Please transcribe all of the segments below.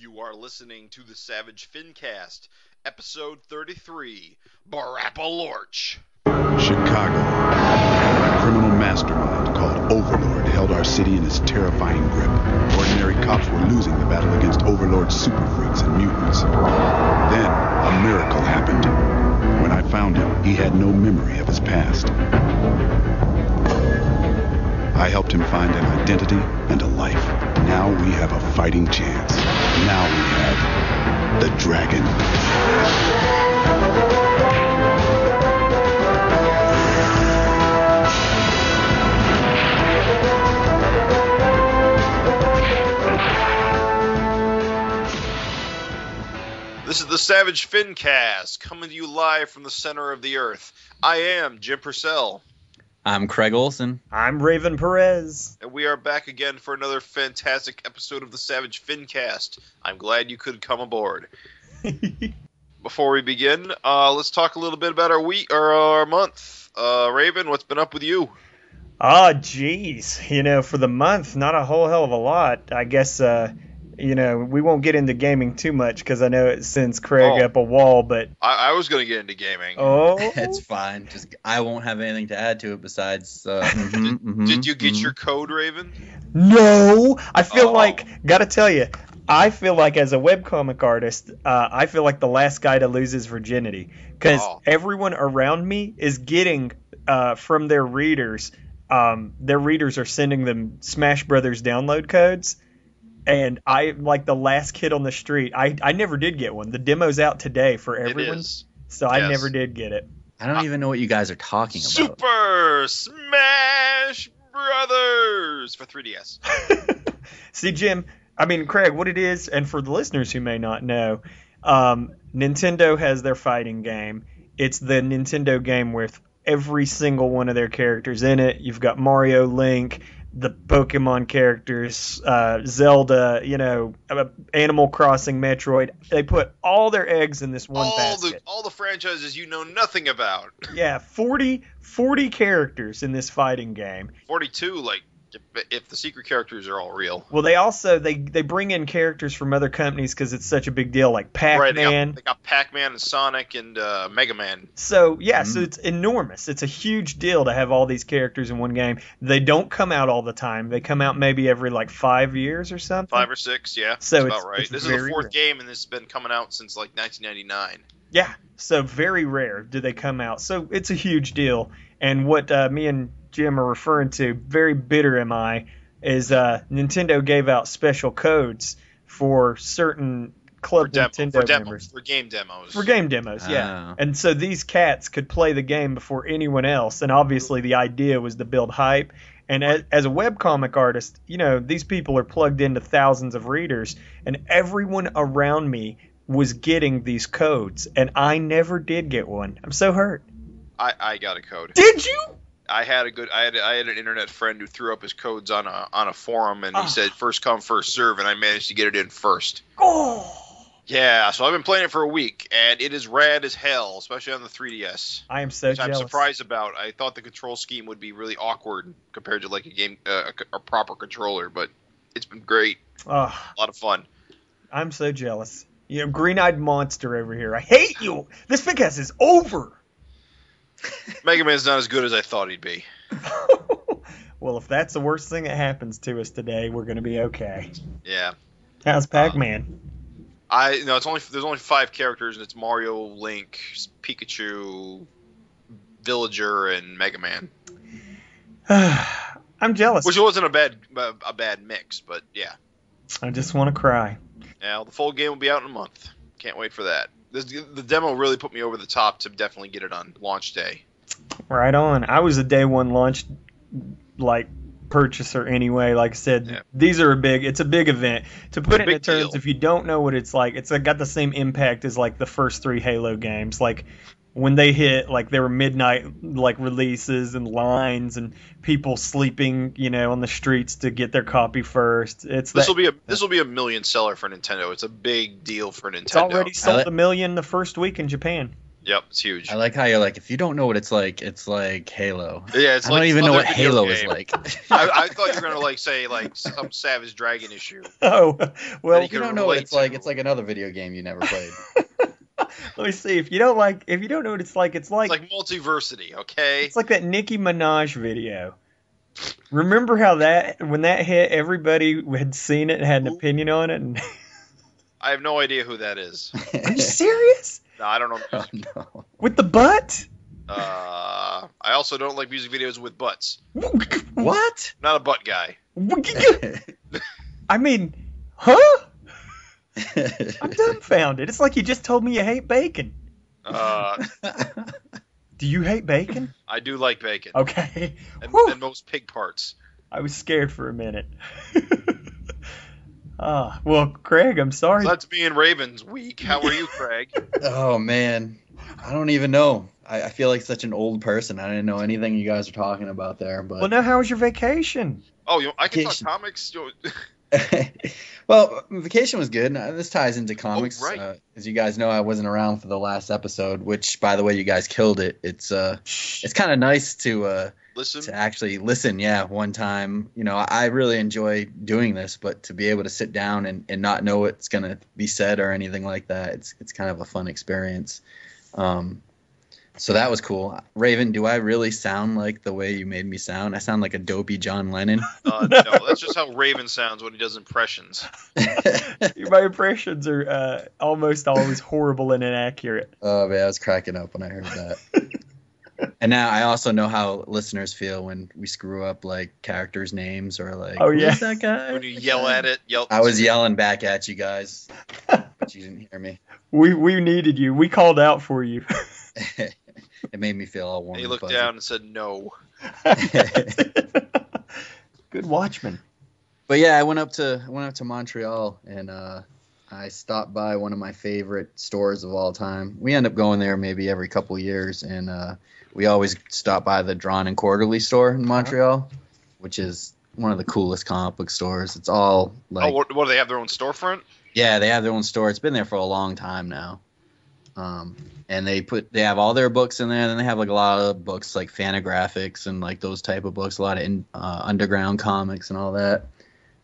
You are listening to the Savage Fincast, episode 33, BRAPPA-LORTCH. Chicago. A criminal mastermind called Overlord held our city in his terrifying grip. Ordinary cops were losing the battle against Overlord's super freaks and mutants. Then, a miracle happened. When I found him, he had no memory of his past. I helped him find an identity and a life. Now we have a fighting chance. Now we have the dragon. This is the Savage Fincast, coming to you live from the center of the earth. I am Jim Purcell. I'm Craig Olson. I'm Raven Perez. And we are back again for another fantastic episode of the Savage Fincast. I'm glad you could come aboard. Before we begin, let's talk a little bit about our week or our month. Raven, what's been up with you? Geez. For the month, not a whole hell of a lot. I guess, we won't get into gaming too much because I know it sends Craig up a wall, but... I was going to get into gaming. Oh? It's fine. Just I won't have anything to add to it besides... Did you get your code, Raven? No! I feel gotta tell you, I feel like as a webcomic artist, I feel like the last guy to lose his virginity. Because everyone around me is getting, from their readers are sending them Smash Brothers download codes. And I'm like the last kid on the street. I never did get one. The demo's out today for everyone. So I never did get it. I don't even know what you guys are talking about. Super Smash Brothers for 3DS. See, Craig, what it is, and for the listeners who may not know, Nintendo has their fighting game. It's the Nintendo game with every single one of their characters in it. You've got Mario, Link, the Pokemon characters, Zelda, Animal Crossing, Metroid. They put all their eggs in this one basket. All the franchises you know nothing about. Yeah, 40 characters in this fighting game. 42, if the secret characters are all real. Well, they also they bring in characters from other companies because it's such a big deal, like Pac-Man. Right, they got Pac-Man and Sonic and Mega Man. So, so it's enormous. It's a huge deal to have all these characters in one game. They don't come out all the time. They come out maybe every 5 years or something. 5 or 6, yeah. So that's about right. This is the fourth game, and this has been coming out since 1999. Yeah, so very rare do they come out. So it's a huge deal. And what me and Jim are referring to, very bitter am I, is Nintendo gave out special codes for certain Club Nintendo members. For game demos. For game demos, yeah. And so these cats could play the game before anyone else, and obviously the idea was to build hype. And as a webcomic artist, these people are plugged into thousands of readers, and everyone around me was getting these codes, and I never did get one. I'm so hurt. I got a code. Did you? I had an internet friend who threw up his codes on a forum, and he said first come first serve, and I managed to get it in first. Oh. Yeah, so I've been playing it for a week, and it is rad as hell, especially on the 3DS. I am so jealous. I'm surprised about. I thought the control scheme would be really awkward compared to a game, a proper controller, but it's been great. A lot of fun. I'm so jealous. Green-eyed monster over here. I hate you. This Fincast is over. Mega Man's not as good as I thought he'd be. Well, if that's the worst thing that happens to us today, we're going to be okay. Yeah. How's Pac-Man? There's only 5 characters, and it's Mario, Link, Pikachu, Villager, and Mega Man. I'm jealous. Which wasn't a bad mix, but yeah. I just want to cry. Yeah, the full game will be out in a month. Can't wait for that. The demo really put me over the top to definitely get it on launch day. Right on. I was a day one launch purchaser anyway. Like I said, These are it's a big event. To put it in terms, if you don't know what it's like, it's got the same impact as the first 3 Halo games. When they hit, there were midnight releases and lines and people sleeping, on the streets to get their copy first. This will be a million seller for Nintendo. It's a big deal for Nintendo. It's already sold 1 million the first week in Japan. Yep, it's huge. I like how you're like, if you don't know what it's like Halo. Yeah, it's I like don't even know what video Halo game. is like. I thought you were gonna say some Savage Dragon issue. Oh, well, If you don't know what it's like another video game you never played. let me see. If you don't know what it's like It's like Multiversity, okay? it's like that Nicki Minaj video. Remember how when that hit, everybody had seen it and had an opinion on it? And I have no idea who that is. are you serious? No, I don't know. Oh, no. With the butt? I also don't like music videos with butts. What? Not a butt guy. I mean, huh? I'm dumbfounded. It's like you just told me you hate bacon. Do you hate bacon? I do like bacon. Okay. And most pig parts. I was scared for a minute. Well, Craig, I'm sorry. So that's me and Raven's week. How are you, Craig? Oh, man. I don't even know. I feel like such an old person. I didn't know anything you guys are talking about there. But Well, now, how was your vacation? Oh, I can Vacation. talk comics? Well, vacation was good. This ties into comics. Oh, right. As you guys know, I wasn't around for the last episode, which, by the way, you guys killed it. It's kind of nice to Listen. to actually listen. Yeah, one time. I really enjoy doing this, but to be able to sit down and not know what's gonna be said or anything like that, it's kind of a fun experience. So that was cool. Raven, do I really sound like the way you made me sound? I sound like a dopey John Lennon. No, that's just how Raven sounds when he does impressions. My impressions are almost always horrible and inaccurate. Oh, man, I was cracking up when I heard that. And now I also know how listeners feel when we screw up, like, characters' names or, like, Oh, yeah. who's that guy? When you yell at it, I was yelling back at you guys, but you didn't hear me. We needed you. We called out for you. It made me feel all warm. And he and looked fuzzy. down and said no. Good watchman. But yeah, I went up to Montreal and I stopped by one of my favorite stores of all time. We end up going there maybe every couple years, and we always stop by the Drawn and Quarterly store in Montreal, which is one of the coolest comic book stores. It's all like, What do they have, their own storefront? yeah, they have their own store. It's been there for a long time now. And they have all their books in there. And then they have like a lot of books like Fantagraphics and like those type of books, a lot of underground comics and all that.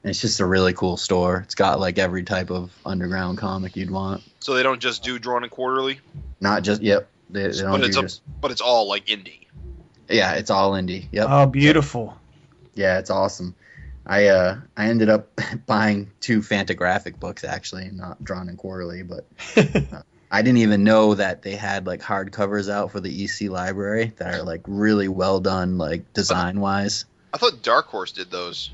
And it's just a really cool store. It's got like every type of underground comic you'd want. So they don't just do Drawn and Quarterly? Not just, yep. They don't do just, but it's all like indie. yeah, it's all indie. Yep. Oh, beautiful. Yeah, it's awesome. I ended up buying 2 Fantagraphic books actually, not Drawn and Quarterly, but I didn't even know that they had like hardcovers out for the EC library that are like really well done, like design wise. I thought Dark Horse did those.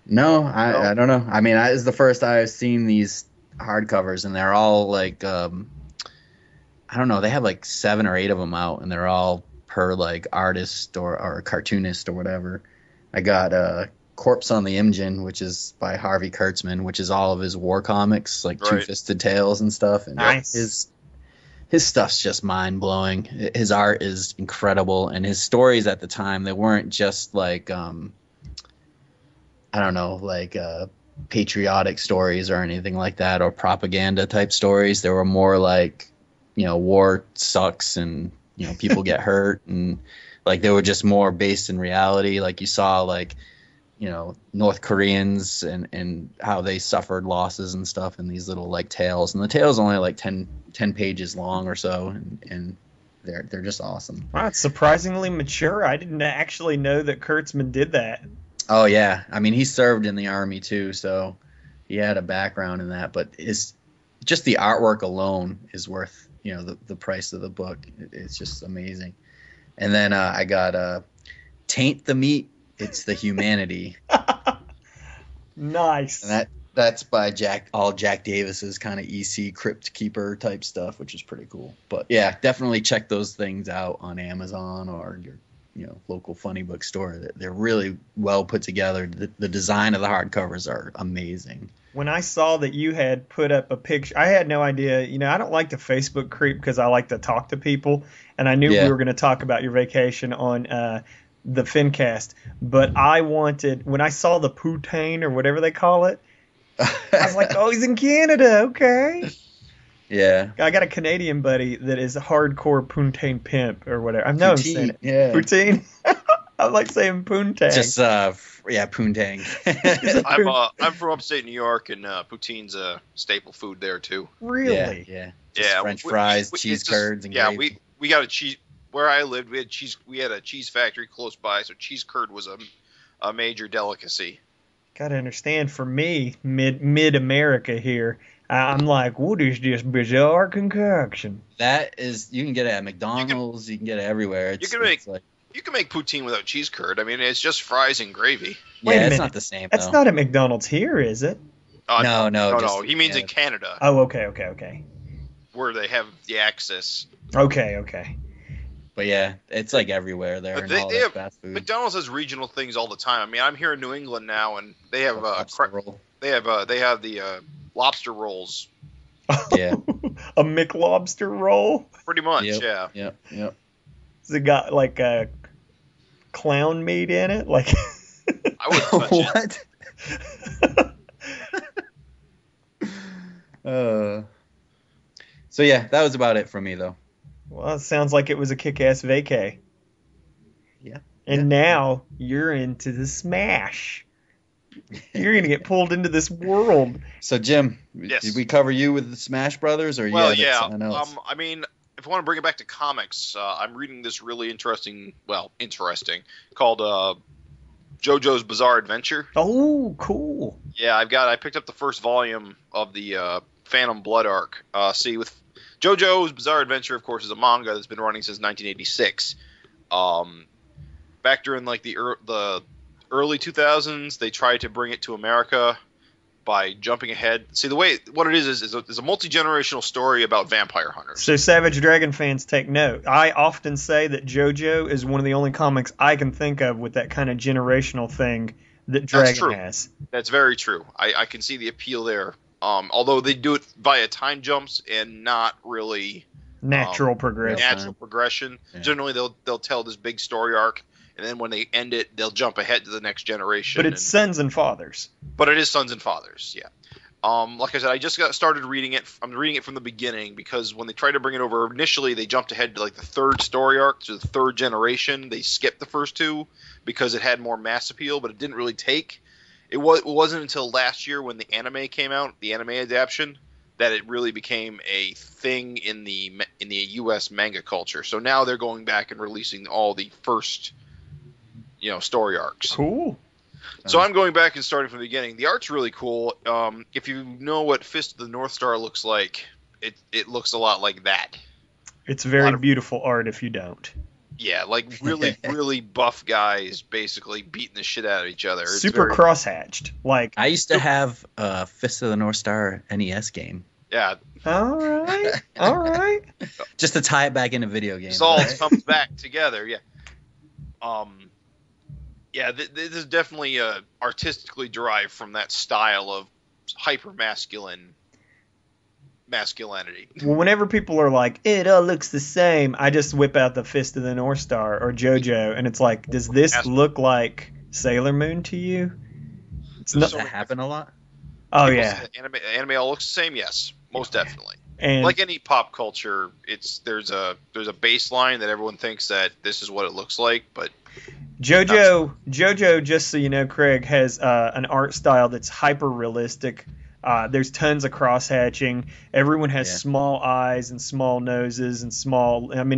No, I don't know. I mean, it's the first I've seen these hardcovers, and they're all like, I don't know, they have like 7 or 8 of them out, and they're all per like artist or cartoonist or whatever. I got Corpse on the Imjin, which is by Harvey Kurtzman, which is all of his war comics, like Right. Two-Fisted Tales and stuff. And Nice. his stuff's just mind-blowing. His art is incredible, and his stories at the time, they weren't just like, I don't know, like patriotic stories or anything like that, or propaganda type stories. They were more like, war sucks and, people get hurt, and like they were just more based in reality. Like you saw like, North Koreans and how they suffered losses and stuff in these little like tales. And the tales only like 10 pages long or so, and they're just awesome. Wow, it's surprisingly mature. I didn't actually know that Kurtzman did that. Oh yeah, I mean he served in the army too, so he had a background in that. But just the artwork alone is worth the price of the book. It's just amazing. And then I got Taint the Meat. It's the Humanity. Nice. And that's by Jack Davis's kind of EC Crypt Keeper type stuff, which is pretty cool. But yeah, definitely check those things out on Amazon or your local funny book store. They're really well put together. The design of the hardcovers are amazing. When I saw that you had put up a picture, I had no idea. I don't like to Facebook creep because I like to talk to people, and I knew we were going to talk about your vacation on the Fincast. But when I saw the poutine or whatever they call it, I was like, oh, he's in Canada, okay. Yeah. I got a Canadian buddy that is a hardcore poutine pimp or whatever. I know I'm saying it. Yeah. Poutine. I like saying poontang. Just poontang. I'm from upstate New York, and poutine's a staple food there too. Really? Yeah. Yeah. French fries, cheese curds, and gravy. we got a cheese. Where I lived, we had a cheese factory close by, so cheese curd was a major delicacy. Gotta understand, for me, mid America here, I'm like, what is this bizarre concoction? That is, you can get it at McDonald's, you can get it everywhere. You can make poutine without cheese curd. I mean, it's just fries and gravy. Yeah, it's not the same. That's not at McDonald's here, is it? No. He means in Canada. Oh, okay. Where they have the access. Okay. But yeah, it's like everywhere there. But they have fast food. McDonald's has regional things all the time. I mean, I'm here in New England now, and they have they have the lobster rolls. Yeah. A McLobster roll. Pretty much, yeah. Yep. Has it got like a clown meat in it? Like I wouldn't touch it. So yeah, that was about it for me though. Well, it sounds like it was a kick-ass vacay. Yeah. And now you're into the Smash. You're going to get pulled into this world. So, Jim, yes. Did we cover you with the Smash Brothers? Or something else? I mean, if I want to bring it back to comics, I'm reading this really interesting, called JoJo's Bizarre Adventure. Oh, cool. Yeah, I picked up the first volume of the Phantom Blood arc. With JoJo's Bizarre Adventure, of course, is a manga that's been running since 1986. Back during like the early 2000s, they tried to bring it to America by jumping ahead. See, what it is a multi-generational story about vampire hunters. So Savage Dragon fans, take note. I often say that JoJo is one of the only comics I can think of with that kind of generational thing that Dragon has. That's very true. I can see the appeal there. Although they do it via time jumps and not really natural progression. Yeah. Generally, they'll tell this big story arc, and then when they end it, they'll jump ahead to the next generation. But it's sons and fathers. But it is sons and fathers, yeah. Like I said, I just got started reading it. I'm reading it from the beginning because when they tried to bring it over, initially they jumped ahead to like the third story arc, to the third generation. They skipped the first two because it had more mass appeal, but it didn't really take. It wasn't until last year when the anime came out, the anime adaptation, that it really became a thing in the U.S. manga culture. So now they're going back and releasing all the first, story arcs. Cool. So I'm going back and starting from the beginning. The art's really cool. If you know what Fist of the North Star looks like, it looks a lot like that. It's very beautiful art if you don't. Yeah, like really, really buff guys basically beating the shit out of each other. It's super crosshatched. Like I used to have a Fist of the North Star NES game. Yeah. All right. Just to tie it back into video games. It all comes back together. Yeah. This is definitely artistically derived from that style of hyper masculinity. Well, whenever people are like, it all looks the same, I just whip out the Fist of the North Star or JoJo, and it's like, does this look like Sailor Moon to you? Does that happen a lot? Oh, yeah. Anime all looks the same? Yes, most definitely. And like any pop culture, there's a baseline that everyone thinks that this is what it looks like, but JoJo, just so you know, Craig, has an art style that's hyper realistic. There's tons of cross-hatching. Everyone has small eyes and small noses and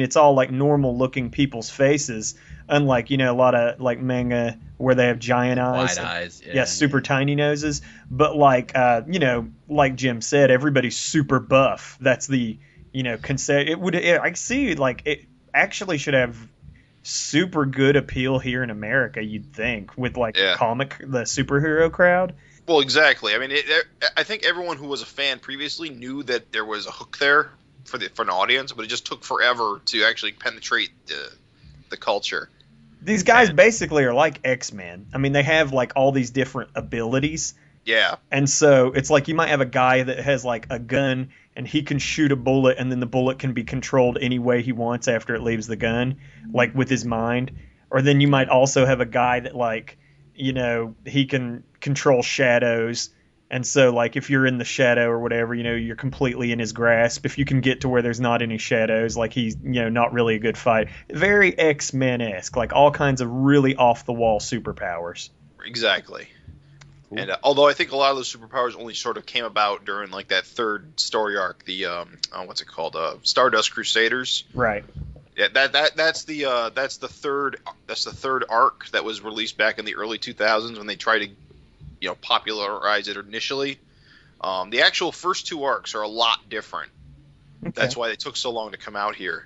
it's all like normal-looking people's faces, unlike, a lot of like manga where they have giant eyes. Wide eyes. Yeah, super tiny noses. But like, like Jim said, everybody's super buff. That's the, concept. I see, like, it actually should have super good appeal here in America, you'd think, with like the superhero crowd. Well, exactly. I mean, I think everyone who was a fan previously knew that there was a hook there for an audience, but it just took forever to actually penetrate the culture. These guys basically are like X-Men. I mean, they have like all these different abilities. Yeah. And so it's like you might have a guy that has like a gun and he can shoot a bullet and then the bullet can be controlled any way he wants after it leaves the gun, like with his mind. Or then you might also have a guy that like, he can control shadows And so, like, if you're in the shadow or whatever, you're completely in his grasp. If you can get to where there's not any shadows, like, he's, not really a good fight. Very X-Men-esque, like, all kinds of really off-the-wall superpowers. Exactly. Cool. And although I think a lot of those superpowers only sort of came about during, like, that third story arc, the, what's it called? Stardust Crusaders. Right. Yeah, that's the third arc that was released back in the early 2000s when they tried to, popularize it initially. The actual first two arcs are a lot different. Okay. That's why they took so long to come out here.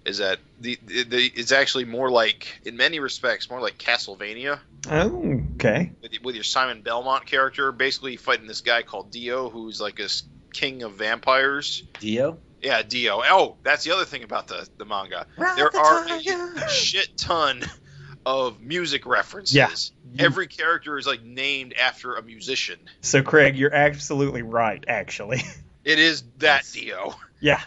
Is that it's actually more like, in many respects, more like Castlevania. Oh, okay. With your Simon Belmont character, basically fighting this guy called Dio, who's like a king of vampires. Dio? Yeah, Dio. Oh, that's the other thing about the manga. There are a shit ton of music references. Yeah. Every character is like named after a musician. So, Craig, you're absolutely right, actually. It is that Dio. Yeah.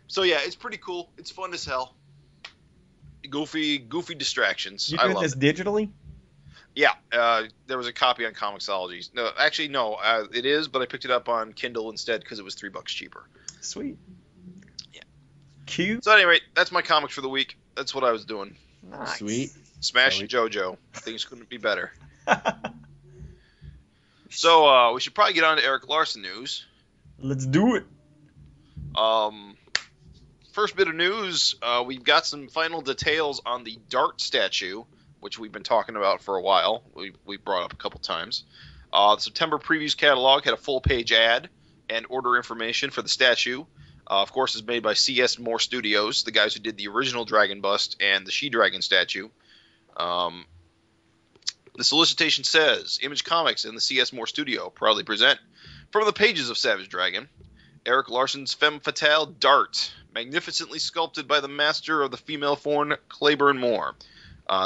So, yeah, it's pretty cool. It's fun as hell. Goofy distractions. You doing this digitally? Yeah, there was a copy on Comixology. No, actually, no, it is, but I picked it up on Kindle instead because it was $3 cheaper. Sweet. Yeah. Cute. So, at any rate, that's my comics for the week. That's what I was doing. Nice. Sweet. Smash JoJo. Things couldn't be better. So, we should probably get on to Erik Larsen news. Let's do it. First bit of news, we've got some final details on the Dart statue, which we've been talking about for a while. We brought up a couple times. The September previews catalog had a full-page ad and order information for the statue. Of course, it's made by C.S. Moore Studios, the guys who did the original Dragon Bust and the She-Dragon statue. The solicitation says, Image Comics and the C.S. Moore Studio proudly present, from the pages of Savage Dragon, Erik Larsen's femme fatale Dart, magnificently sculpted by the master of the female form, Claiborne Moore.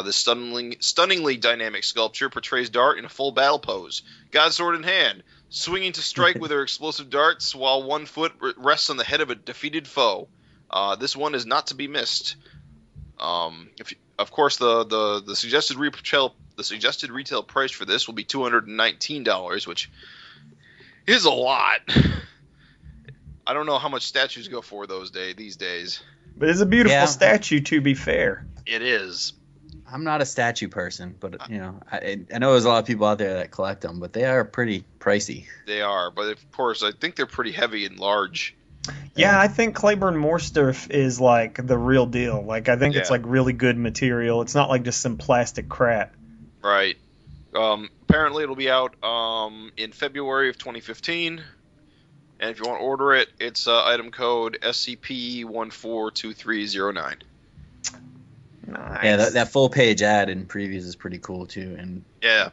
This stunningly dynamic sculpture portrays Dart in a full battle pose, God sword in hand, swinging to strike with her explosive darts while one foot rests on the head of a defeated foe. This one is not to be missed. Of course, the suggested retail price for this will be $219, which is a lot. I don't know how much statues go for these days. But it's a beautiful statue, to be fair. It is. I'm not a statue person, but I know there's a lot of people out there that collect them, but they are pretty pricey. They are, but of course, I think they're pretty heavy and large. Yeah, I think Claiborne Moore stuff is like the real deal. Like, I think it's like really good material. It's not like just some plastic crap. Right. Apparently, it'll be out in February of 2015. And if you want to order it, it's item code SCP-142309. Nice. Yeah, that full page ad in previews is pretty cool too, and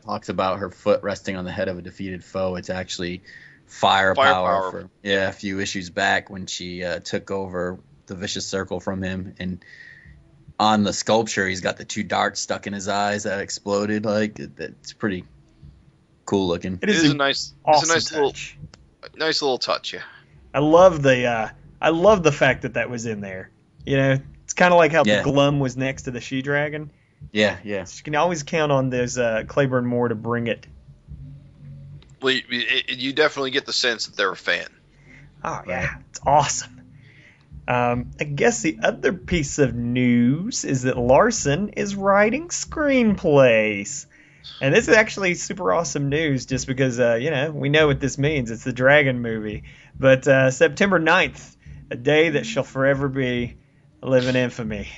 talks about her foot resting on the head of a defeated foe. It's actually firepower for a few issues back when she took over the vicious circle from him, and on the sculpture he's got the two darts stuck in his eyes that exploded. Like, it's pretty cool looking. It is a nice little touch. Yeah, I love the fact that was in there. It's kind of like how the Glum was next to the She-Dragon. Yeah. So you can always count on those Claiborne Moore to bring it. Well, you definitely get the sense that they're a fan. Oh, yeah. It's awesome. I guess the other piece of news is that Larsen is writing screenplays. And this is actually super awesome news just because, we know what this means. It's the Dragon movie. But September 9th, a day that shall forever be live in infamy.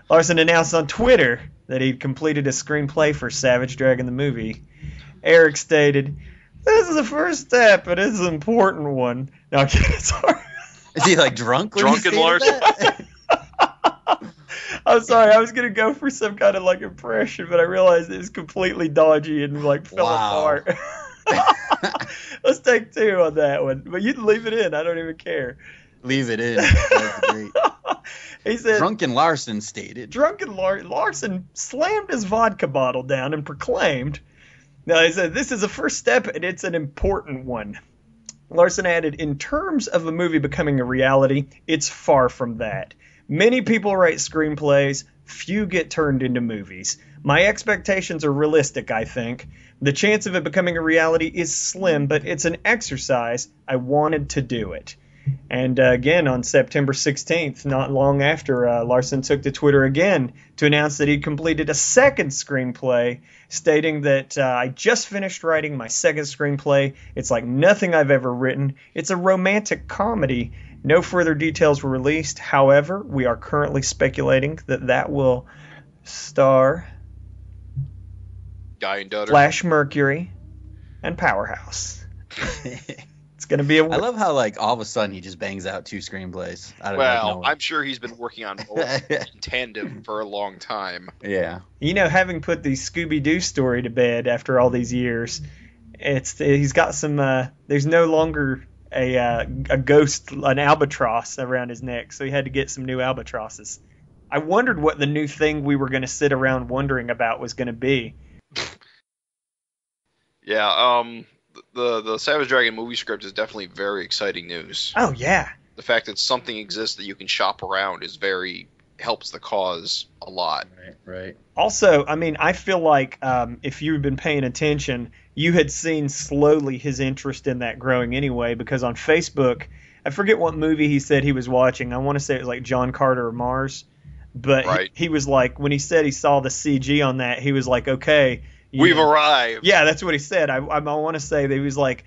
Larsen announced on Twitter that he'd completed a screenplay for Savage Dragon the movie. Erik stated, "This is the first step, but it's an important one." No, I'm kidding. Sorry. Is he like drunk? Drunken Larsen? I'm sorry. I was going to go for some kind of like impression, but I realized it was completely dodgy and like fell apart. Let's take two on that one. But you can leave it in. I don't even care. Leave it in. That's great. He said, Drunken Larsen stated. Larsen slammed his vodka bottle down and proclaimed, now he said, "This is a first step and it's an important one." Larsen added, "In terms of a movie becoming a reality, it's far from that. Many people write screenplays, few get turned into movies. My expectations are realistic, I think. The chance of it becoming a reality is slim, but it's an exercise. I wanted to do it. And again, on September 16th, not long after, Larsen took to Twitter again to announce that he'd completed a second screenplay, stating that I just finished writing my second screenplay. It's like nothing I've ever written. It's a romantic comedy. No further details were released. However, we are currently speculating that will star Guy and Dutter, Flash Mercury, and Powerhouse. It's gonna be a. I love how like all of a sudden he just bangs out 2 screenplays. Well, I'm sure he's been working on both in tandem for a long time. Yeah. You know, having put the Scooby-Doo story to bed after all these years, he's got some. There's no longer a ghost, an albatross around his neck, so he had to get some new albatrosses. I wondered what the new thing we were going to sit around wondering about was going to be. Yeah, the Savage Dragon movie script is definitely very exciting news. Oh, yeah. The fact that something exists that you can shop around is helps the cause a lot. Right. Also, I mean, I feel like if you've been paying attention, you had seen slowly his interest in that growing anyway, because on Facebook, I forget what movie he said he was watching. I want to say it was like John Carter or Mars. But right. he was like, when he said he saw the CG on that, he was like, okay. We've arrived. Yeah, that's what he said. I want to say that he was like,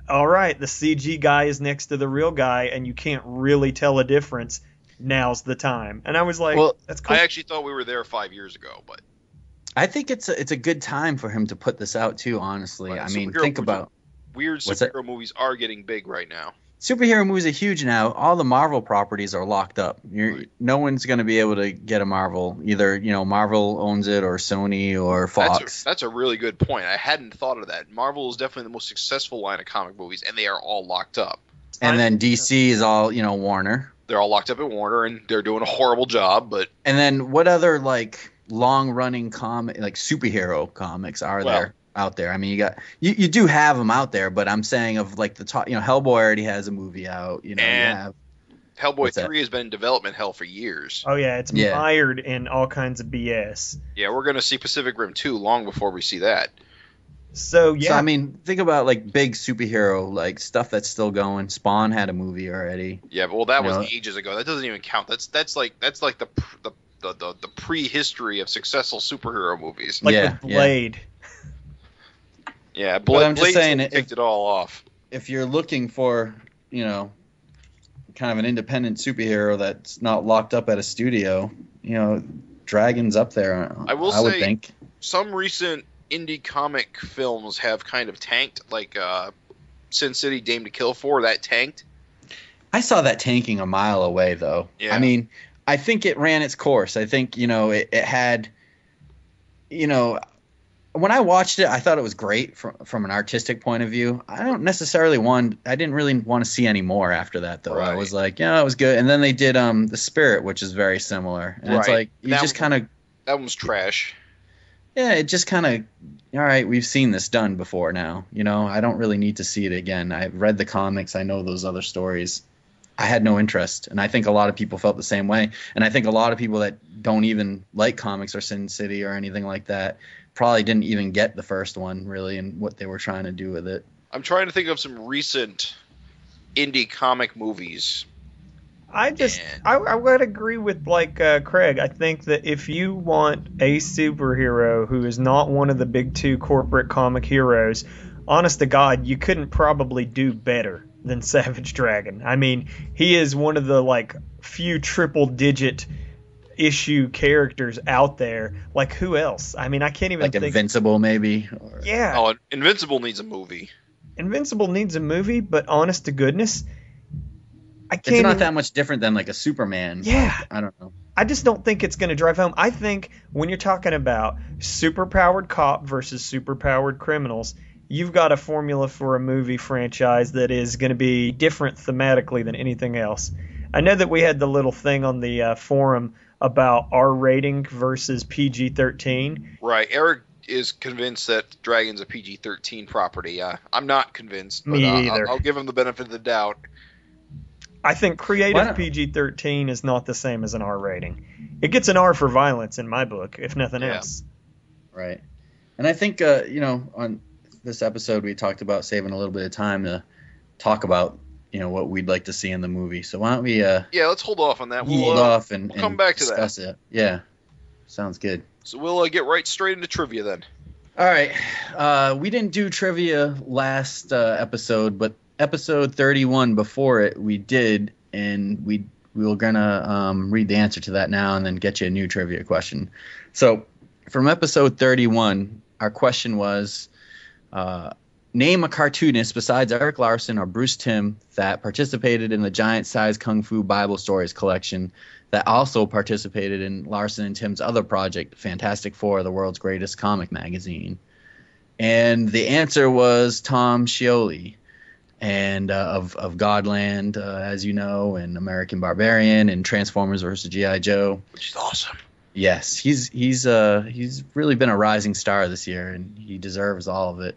all right, the CG guy is next to the real guy, and you can't really tell a difference. Now's the time. And I was like, well, that's cool. I actually thought we were there 5 years ago, but I think it's a good time for him to put this out too, honestly. Right. I mean, think about weird superhero movies are getting big right now. Superhero movies are huge now. All the Marvel properties are locked up. No one's going to be able to get a Marvel. Either, Marvel owns it or Sony or Fox. That's a really good point. I hadn't thought of that. Marvel is definitely the most successful line of comic movies, and they are all locked up. And then DC is all, Warner. They're all locked up at Warner, and they're doing a horrible job. But and then what other long-running superhero comics are there out there? I mean, you do have them out there, but I'm saying of the top. Hellboy already has a movie out. You have Hellboy 3 has been in development hell for years. Oh yeah, it's mired in all kinds of BS. Yeah, we're gonna see Pacific Rim 2 long before we see that. So I mean, think about big superhero stuff that's still going. Spawn had a movie already. Yeah, but that was ages ago. That doesn't even count. That's like the prehistory of successful superhero movies. With Blade. Yeah, Blade kicked it all off. If you're looking for kind of an independent superhero that's not locked up at a studio, Dragon's up there. I would think some recent indie comic films have kind of tanked, like Sin City, Dame to Kill For. That tanked. I saw that tanking a mile away, though. Yeah. I mean, I think it ran its course. I think it had, when I watched it, I thought it was great from an artistic point of view. I didn't really want to see any more after that, though. Right. I was like, it was good. And then they did The Spirit, which is very similar. And it's like that one's trash. Yeah, it just kind of, all right, we've seen this done before now. I don't really need to see it again. I've read the comics. I know those other stories. I had no interest, and I think a lot of people felt the same way. And I think a lot of people that don't even like comics or Sin City or anything like that probably didn't even get the first one, really, and what they were trying to do with it. I'm trying to think of some recent indie comic movies. I would agree with Craig. I think that if you want a superhero who is not one of the big 2 corporate comic heroes, honest to God, you couldn't probably do better than Savage Dragon. I mean, he is one of the few triple-digit issue characters out there. Who else? I mean, I can't even think. Invincible, maybe. Yeah. Oh, Invincible needs a movie. Invincible needs a movie, but honest to goodness, it's not that much different than a Superman. Yeah. I don't know. I just don't think it's going to drive home. I think when you're talking about superpowered cop versus superpowered criminals, you've got a formula for a movie franchise that is going to be different thematically than anything else. I know that we had the little thing on the forum about R rating versus PG-13. Right. Eric is convinced that Dragon's a PG-13 property. I'm not convinced. But Me either. I'll give him the benefit of the doubt. I think creative PG-13 is not the same as an R rating. It gets an R for violence in my book, if nothing else. Right. And I think, on this episode we talked about saving a little bit of time to talk about, what we'd like to see in the movie. So why don't we... let's hold off on that. Hold off and we'll come back to discuss that. It. Yeah. Sounds good. So we'll get right straight into trivia then. All right. We didn't do trivia last episode, but episode 31 before it we did, and we were going to read the answer to that now and then get you a new trivia question. So from episode 31, our question was, name a cartoonist besides Erik Larsen or Bruce Timm that participated in the giant-sized Kung Fu Bible Stories collection that also participated in Larsen and Timm's other project, Fantastic Four, the world's greatest comic magazine. And the answer was Tom Scioli, and of Godland, as you know, and American Barbarian, and Transformers vs. G.I. Joe. Which is awesome. Yes, he's really been a rising star this year, and he deserves all of it.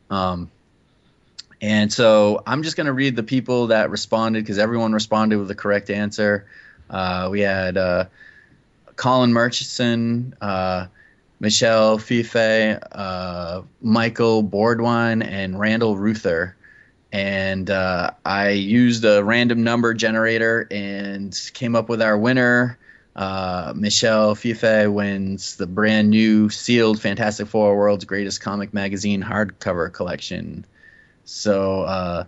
And so I'm just going to read the people that responded, because everyone responded with the correct answer. We had Colin Murchison, Michelle Fife, Michael Bordwine, and Randall Ruther. And I used a random number generator and came up with our winner. Michelle Fife wins the brand new sealed Fantastic Four World's Greatest Comic Magazine hardcover collection. So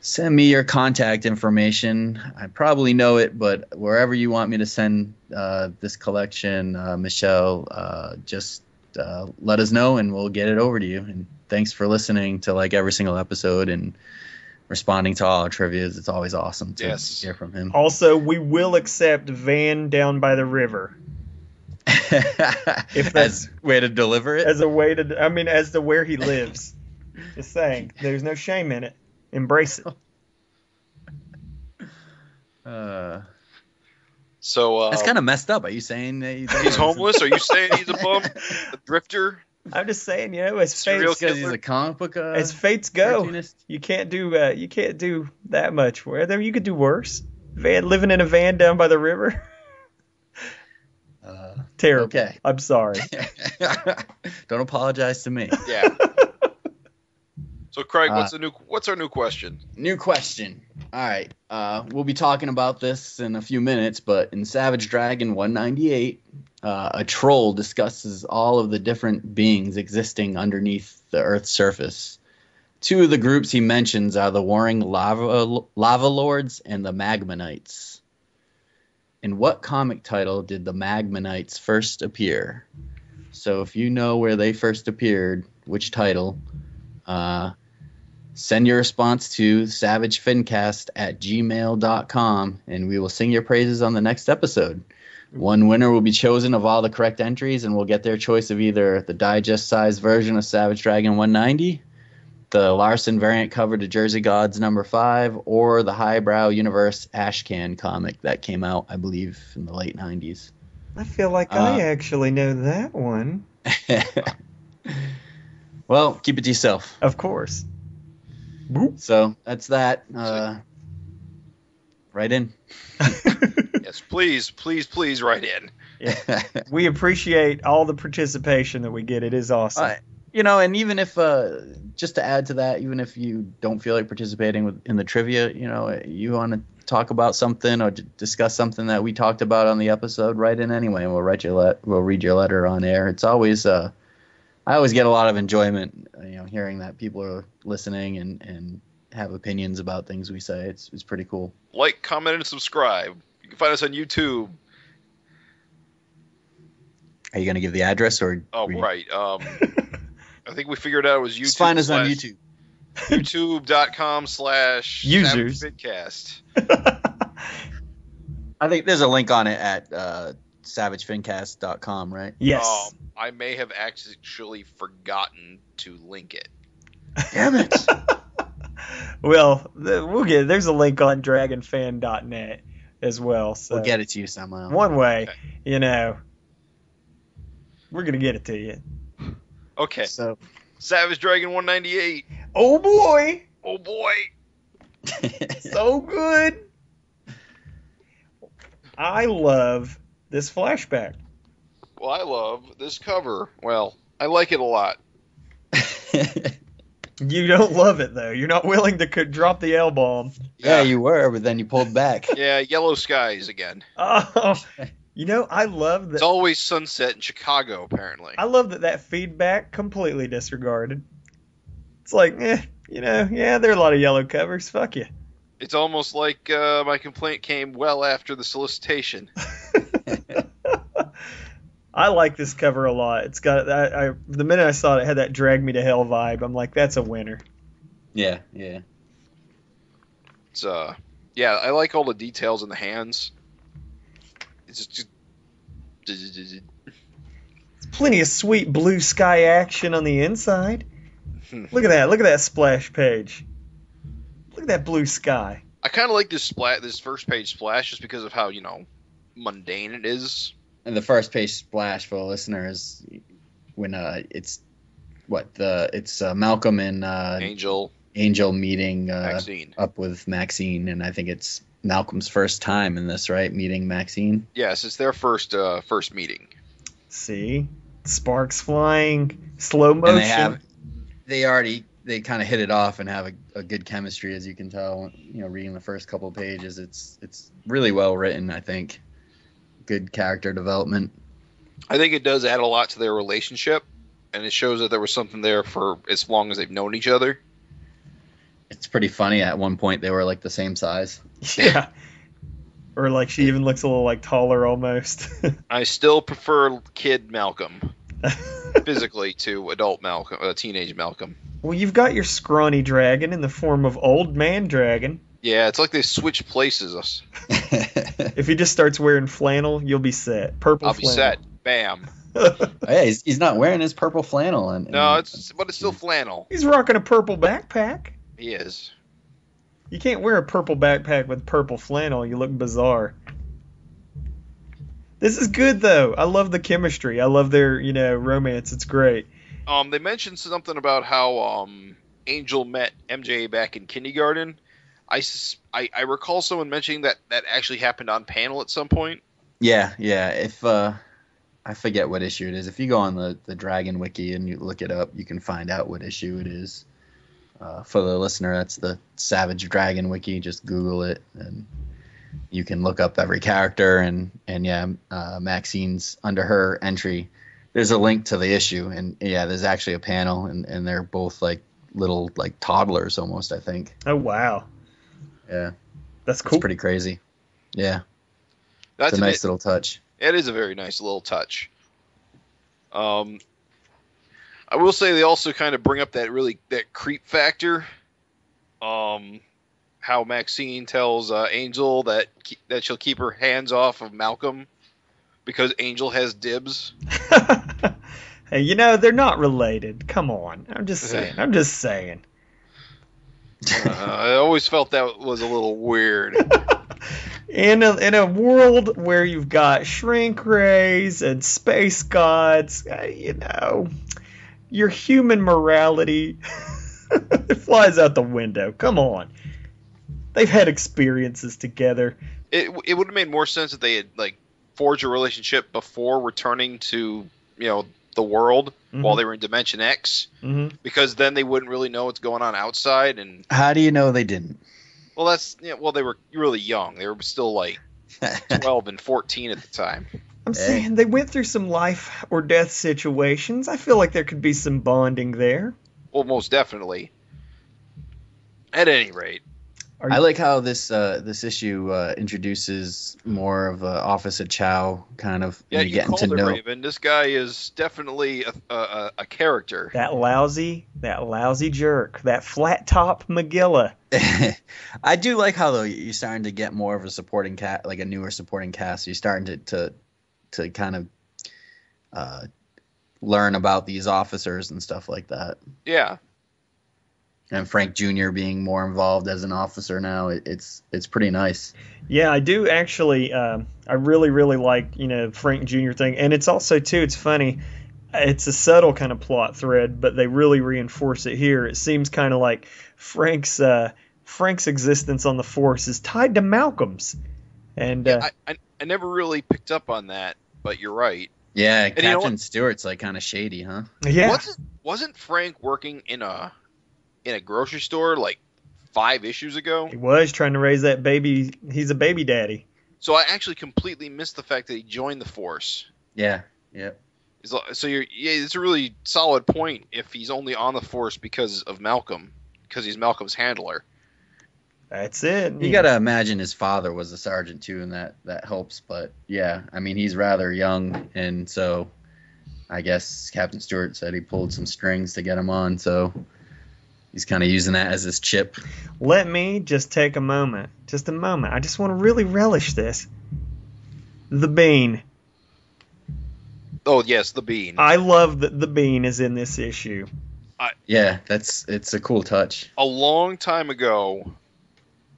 send me your contact information. I probably know it, but wherever you want me to send this collection, Michelle, just let us know and we'll get it over to you. And thanks for listening to every single episode and responding to all our trivias. It's always awesome to hear from him. Also, we will accept Van Down by the River. If that's way to deliver it? As a way to, as to where he lives. Just saying. There's no shame in it. Embrace it. So that's kind of messed up. Are you saying that he's homeless? Are you saying he's a bum? A drifter? I'm just saying, as fates, because he's a comic book as fates go, cartoonist. you can't do that much. Whether you could do worse. Living in a van down by the river. Terrible. Okay. I'm sorry. Don't apologize to me. Yeah. So Craig, what's our new question? New question. All right. We'll be talking about this in a few minutes, but in Savage Dragon 198, a troll discusses all of the different beings existing underneath the Earth's surface. Two of the groups he mentions are the warring lava lords and the Magma Knights. In what comic title did the Magma Knights first appear? So if you know where they first appeared, which title, send your response to SAVAGEFINCAST@gmail.com, and we will sing your praises on the next episode. One winner will be chosen of all the correct entries, and will get their choice of either the digest-sized version of Savage Dragon 190, the Larsen variant cover to Jersey Gods #5, or the Highbrow Universe Ashcan comic that came out, I believe, in the late 90s. I feel like I actually know that one. Well, keep it to yourself. Of course. So that's that. Write in. Yes, please write in. Yeah. We appreciate all the participation that we get. It is awesome. And even if, just to add to that, even if you don't feel like participating in the trivia, you want to talk about something or discuss something that we talked about on the episode, write in anyway, and we'll read your letter on air. It's always, I always get a lot of enjoyment, hearing that people are listening and have opinions about things we say. It's pretty cool. Like, comment, and subscribe. You can find us on YouTube. Are you going to give the address or? Oh, right. I think we figured out it was YouTube. Just find us on YouTube. YouTube.com/users SAVAGEFINCAST. I think there's a link on it at SAVAGEFINCAST.com, right? Yes. I may have actually forgotten to link it. Damn it. Well, there's a link on dragonfan.net as well. So we'll get it to you somehow. One way, we're going to get it to you. Okay. So, Savage Dragon 198. Oh boy. Oh boy. So good. I love this flashback. Well, I love this cover. Well, I like it a lot. You don't love it, though. You're not willing to drop the L-bomb. Yeah, you were, but then you pulled back. Yeah, yellow skies again. Oh, I love that. It's always sunset in Chicago, apparently. I love that feedback completely disregarded. It's like, yeah, there are a lot of yellow covers. Fuck you. It's almost like my complaint came well after the solicitation. I like this cover a lot. It's got the minute I saw it had that Drag Me to Hell vibe. I'm like, that's a winner. Yeah. It's I like all the details in the hands. It's just plenty of sweet blue sky action on the inside. Look at that splash page. Look at that blue sky. I kind of like this first page splash just because of how mundane it is. And the first page splash for the listeners, when it's Malcolm and Angel meeting Maxine. Up with Maxine, and I think it's Malcolm's first time in this, right? Meeting Maxine. Yes, it's their first meeting. See, sparks flying, slow motion. And they kind of hit it off and have a good chemistry, as you can tell. Reading the first couple of pages, it's really well written, I think. Good character development. I think it does add a lot to their relationship, and it shows that there was something there for as long as they've known each other. It's pretty funny. At one point, they were like the same size. Yeah. Or like she even looks a little like taller almost. I still prefer kid Malcolm physically to adult Malcolm, teenage Malcolm. Well, you've got your scrawny dragon in the form of old man dragon. Yeah, it's like they switch places. If he just starts wearing flannel, you'll be set. Purple flannel. I'll be set. Bam. Hey, he's not wearing his purple flannel. No, but it's still flannel. He's rocking a purple backpack. He is. You can't wear a purple backpack with purple flannel. You look bizarre. This is good, though. I love the chemistry. I love their, romance. It's great. They mentioned something about how Angel met MJ back in kindergarten. I recall someone mentioning that actually happened on panel at some point. Yeah. If I forget what issue it is. If you go on the Dragon Wiki and you look it up, you can find out what issue it is. For the listener, that's the Savage Dragon Wiki. Just Google it, and you can look up every character. And Maxine's under her entry. There's a link to the issue, and there's actually a panel, and they're both like little like toddlers almost, I think. Oh wow. Yeah, that's cool. It's pretty crazy. Yeah, that's a nice little touch. It is a very nice little touch. I will say they also kind of bring up that creep factor. How Maxine tells Angel that she'll keep her hands off of Malcolm because Angel has dibs. Hey, they're not related. Come on. I'm just saying. I always felt that was a little weird. In a world where you've got shrink rays and space gods, your human morality it flies out the window. Come on. They've had experiences together. It would have made more sense if they had forged a relationship before returning to the world while they were in Dimension X, because then they wouldn't really know what's going on outside. And how do you know they didn't? Well, they were really young. They were still 12 and 14 at the time. I'm saying they went through some life or death situations. I feel like there could be some bonding there. Well, most definitely. At any rate. I like how this issue introduces more of Officer Chow kind of. Yeah, you called him Raven. This guy is definitely a character. That lousy jerk. That flat top Magilla. I do like how though you're starting to get more of a supporting cast, like a newer supporting cast. You're starting to kind of learn about these officers and stuff like that. Yeah. And Frank Jr. being more involved as an officer now, it's pretty nice. Yeah, I do actually. I really, really like Frank Jr. thing, and it's also too. It's funny. It's a subtle kind of plot thread, but they really reinforce it here. It seems kind of like Frank's existence on the Force is tied to Malcolm's, and I never really picked up on that, but you're right. Yeah, Captain Stewart's like kind of shady, huh? Yeah. Wasn't Frank working in a grocery store like 5 issues ago? He was trying to raise that baby. He's a baby daddy. So I actually completely missed the fact that he joined the Force. Yeah. Yep. So it's a really solid point if he's only on the Force because of Malcolm, because he's Malcolm's handler. That's it. You got to imagine his father was a sergeant too, and that helps. But yeah, I mean, he's rather young, and so I guess Captain Stewart said he pulled some strings to get him on, so he's kind of using that as his chip. Let me just take a moment. Just a moment. I just want to really relish this. The bean. Oh, yes, the bean. I love that the bean is in this issue. Yeah, it's a cool touch. A long time ago,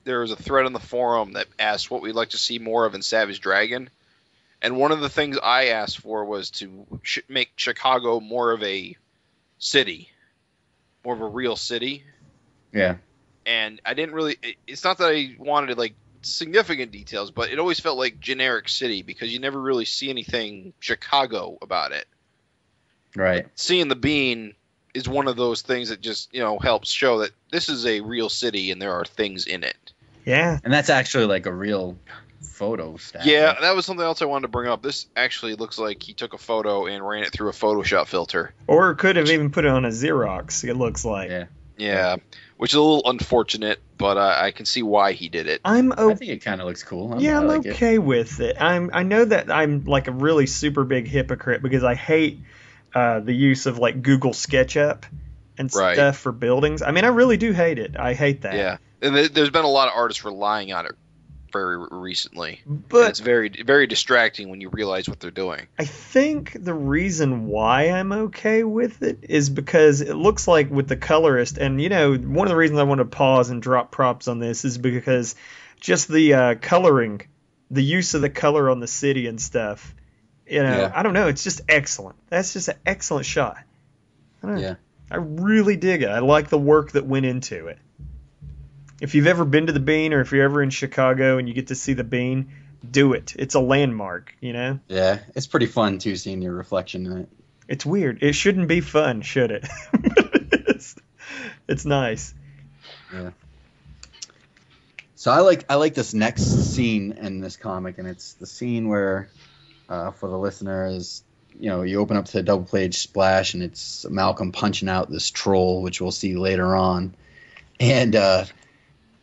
there was a thread on the forum that asked what we'd like to see more of in Savage Dragon. And one of the things I asked for was to make Chicago more of a city. More of a real city. Yeah. And I didn't really... It's not that I wanted, like, significant details, but it always felt like generic city because you never really see anything Chicago about it. Right. But seeing the bean is one of those things that just, helps show that this is a real city and there are things in it. Yeah. And that's actually like a real photo stat. Yeah, that was something else I wanted to bring up. This actually looks like he took a photo and ran it through a Photoshop filter. Or could have even put it on a Xerox, it looks like. Yeah, which is a little unfortunate, but I can see why he did it. I think it kind of looks cool. I'm okay with it. I know that I'm like a really super big hypocrite because I hate the use of like Google SketchUp and stuff for buildings. I mean, I really do hate it. I hate that. Yeah, and there's been a lot of artists relying on it very recently. But and it's very, very distracting when you realize what they're doing. I think the reason why I'm okay with it is because it looks like with the colorist, and one of the reasons I want to pause and drop props on this is because just the coloring, the use of the color on the city and stuff, I don't know, it's just excellent. That's just an excellent shot. I don't know. Yeah. I really dig it. I like the work that went into it. If you've ever been to the Bean or if you're ever in Chicago and you get to see the Bean, do it. It's a landmark, Yeah, it's pretty fun, too, seeing your reflection in it. It's weird. It shouldn't be fun, should it? It's nice. Yeah. So I like this next scene in this comic, and it's the scene where, for the listeners, you open up to a double-page splash, and it's Malcolm punching out this troll, which we'll see later on. And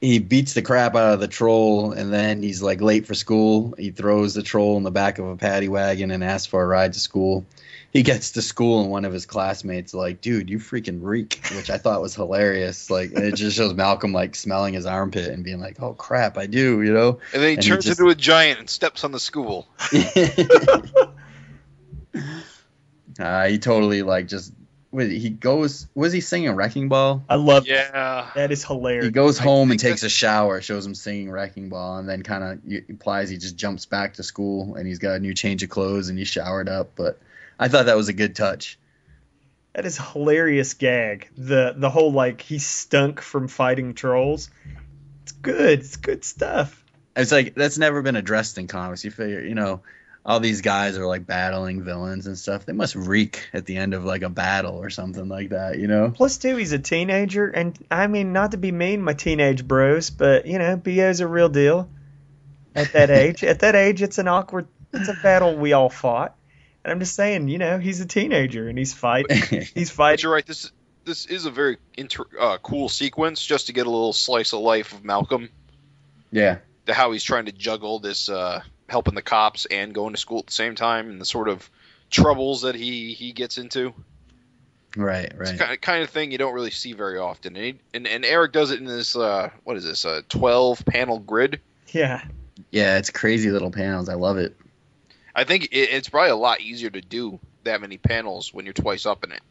he beats the crap out of the troll, and then he's like late for school. He throws the troll in the back of a paddy wagon and asks for a ride to school. He gets to school, and one of his classmates like, "Dude, you freaking reek," which I thought was hilarious. Like, it just shows Malcolm like smelling his armpit and being like, "Oh crap, I do," And then he turns into a giant and steps on the school. He totally like just. He goes. Was he singing Wrecking Ball? I love that. That is hilarious. He goes home and takes a shower. Shows him singing Wrecking Ball, and then kind of implies he just jumps back to school and he's got a new change of clothes and he's showered up. But I thought that was a good touch. That is a hilarious gag. The whole like he stunk from fighting trolls. It's good. It's good stuff. It's like that's never been addressed in comics. You figure, all these guys are like battling villains and stuff. They must reek at the end of like a battle or something like that, Plus, too, he's a teenager, and I mean, not to be mean, my teenage bros, but BO's a real deal. At that age, it's a battle we all fought, and I'm just saying, he's a teenager and he's fighting. But you're right. This is a very cool sequence just to get a little slice of life of Malcolm. Yeah. How he's trying to juggle this. Helping the cops and going to school at the same time, and the sort of troubles that he gets into. Right. It's the kind of thing you don't really see very often. And Eric does it in this, what is this, a 12-panel grid? Yeah. Yeah, it's crazy little panels. I love it. I think it's probably a lot easier to do that many panels when you're twice up in it.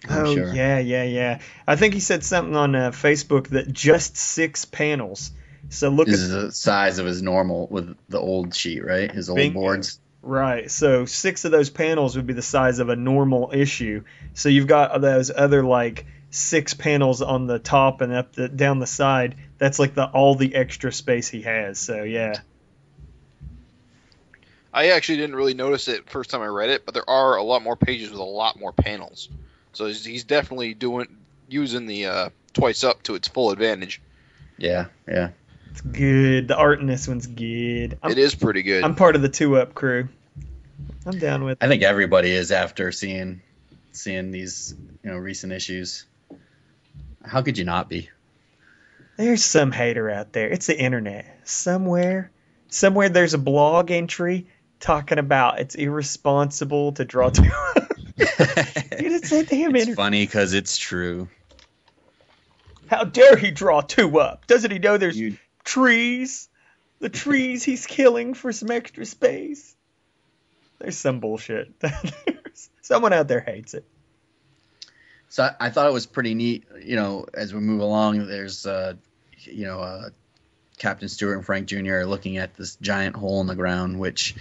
Oh, sure. Yeah. I think he said something on Facebook that just 6 panels. So look this is the size of his normal with the old sheet, right? His old boards. Right. So 6 of those panels would be the size of a normal issue. So you've got those other like 6 panels on the top and down the side. That's like all the extra space he has. So yeah. I actually didn't really notice it first time I read it, but there are a lot more pages with a lot more panels. So he's definitely using the twice up to its full advantage. Yeah. It's good. The art in this one's good. It is pretty good. I'm part of the 2-up crew. I'm down with it. I think everybody is after seeing these recent issues. How could you not be? There's some hater out there. It's the internet. Somewhere there's a blog entry talking about it's irresponsible to draw 2-up. It's that damn internet. It's funny because it's true. How dare he draw 2-up? Doesn't he know there's trees? The trees he's killing for some extra space. There's some bullshit. Someone out there hates it. So I thought it was pretty neat, as we move along, there's, Captain Stewart and Frank Jr. are looking at this giant hole in the ground, which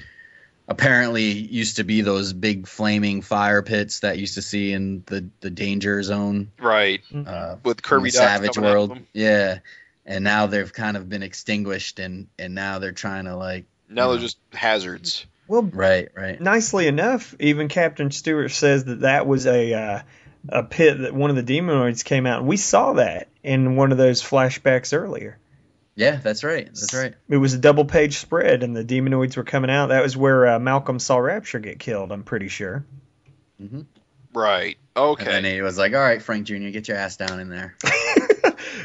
apparently used to be those big flaming fire pits that you used to see in the danger zone. Right. With Kirby Dots Savage coming World. at them. Yeah. And now they've kind of been extinguished, and now they're trying to, Now they're just hazards. Well, Right. nicely enough, even Captain Stewart says that was a pit that one of the demonoids came out. And we saw that in one of those flashbacks earlier. Yeah, that's right. It was a double-page spread, and the demonoids were coming out. That was where Malcolm saw Rapture get killed, I'm pretty sure. Mm-hmm. Right. Okay. And then he was like, all right, Frank Jr., get your ass down in there.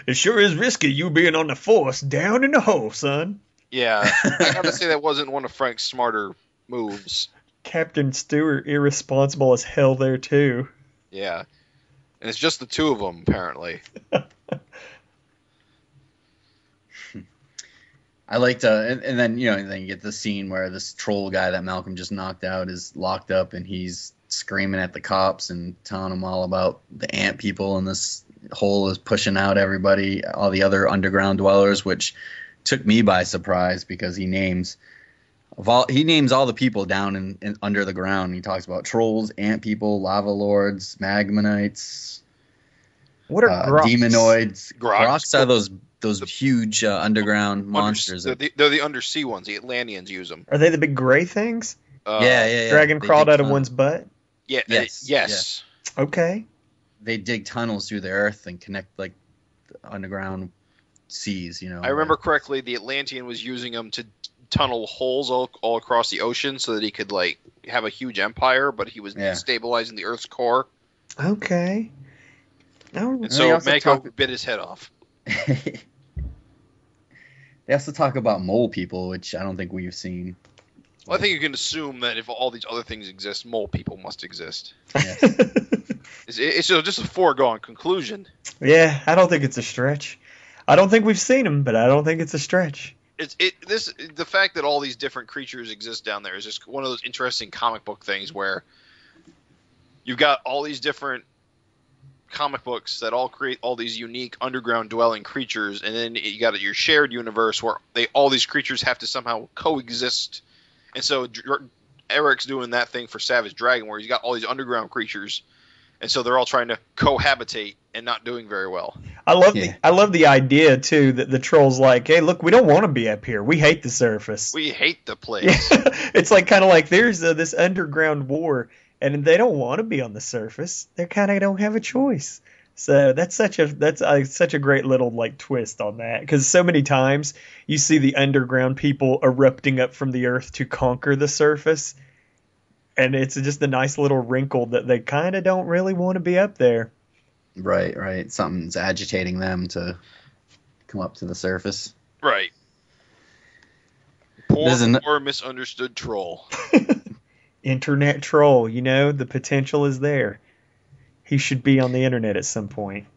It sure is risky you being on the force down in the hole, son. Yeah. I gotta say that wasn't one of Frank's smarter moves. Captain Stewart irresponsible as hell there, too. Yeah. And it's just the two of them, apparently. I liked, and then then you get the scene where this troll guy that Malcolm just knocked out is locked up, and he's screaming at the cops and telling them all about the ant people, and this hole is pushing out everybody, all the other underground dwellers, which took me by surprise because he names all the people down in under the ground. He talks about trolls, ant people, lava lords, magmanites. What are groks? Demonoids. Groks. Groks are those huge underground monsters. They're the undersea ones. The Atlanteans use them. Are they the big gray things? Yeah. Dragon They crawled dig out of tunnels. one's butt? Yeah. Yes. Okay. They dig tunnels through the earth and connect the underground seas. I remember correctly. The Atlantean was using them to tunnel holes all across the ocean so that he could have a huge empire, but he was stabilizing the Earth's core. Okay. And so Mako bit his head off. They also talk about mole people, which I don't think we've seen. Well, I think you can assume that if all these other things exist, mole people must exist. Yes. It's just a foregone conclusion. Yeah, I don't think it's a stretch. I don't think we've seen them, but I don't think it's a stretch. The fact that all these different creatures exist down there is just one of those interesting comic book things where you've got all these different comic books that all create all these unique underground dwelling creatures, and then you got your shared universe where all these creatures have to somehow coexist. And so Erik's doing that thing for Savage Dragon where he's got all these underground creatures, and so they're all trying to cohabitate and not doing very well. I love the idea too that the troll's like, hey, look, we don't want to be up here. We hate the surface. We hate the place. It's kind of like there's this underground war, and they don't want to be on the surface. They kind of don't have a choice. So that's such a great little twist on that, because so many times you see the underground people erupting up from the earth to conquer the surface, and it's just a nice little wrinkle that they kind of don't really want to be up there. Right. Something's agitating them to come up to the surface. Right. Poor misunderstood troll. Internet troll, the potential is there. He should be on the internet at some point.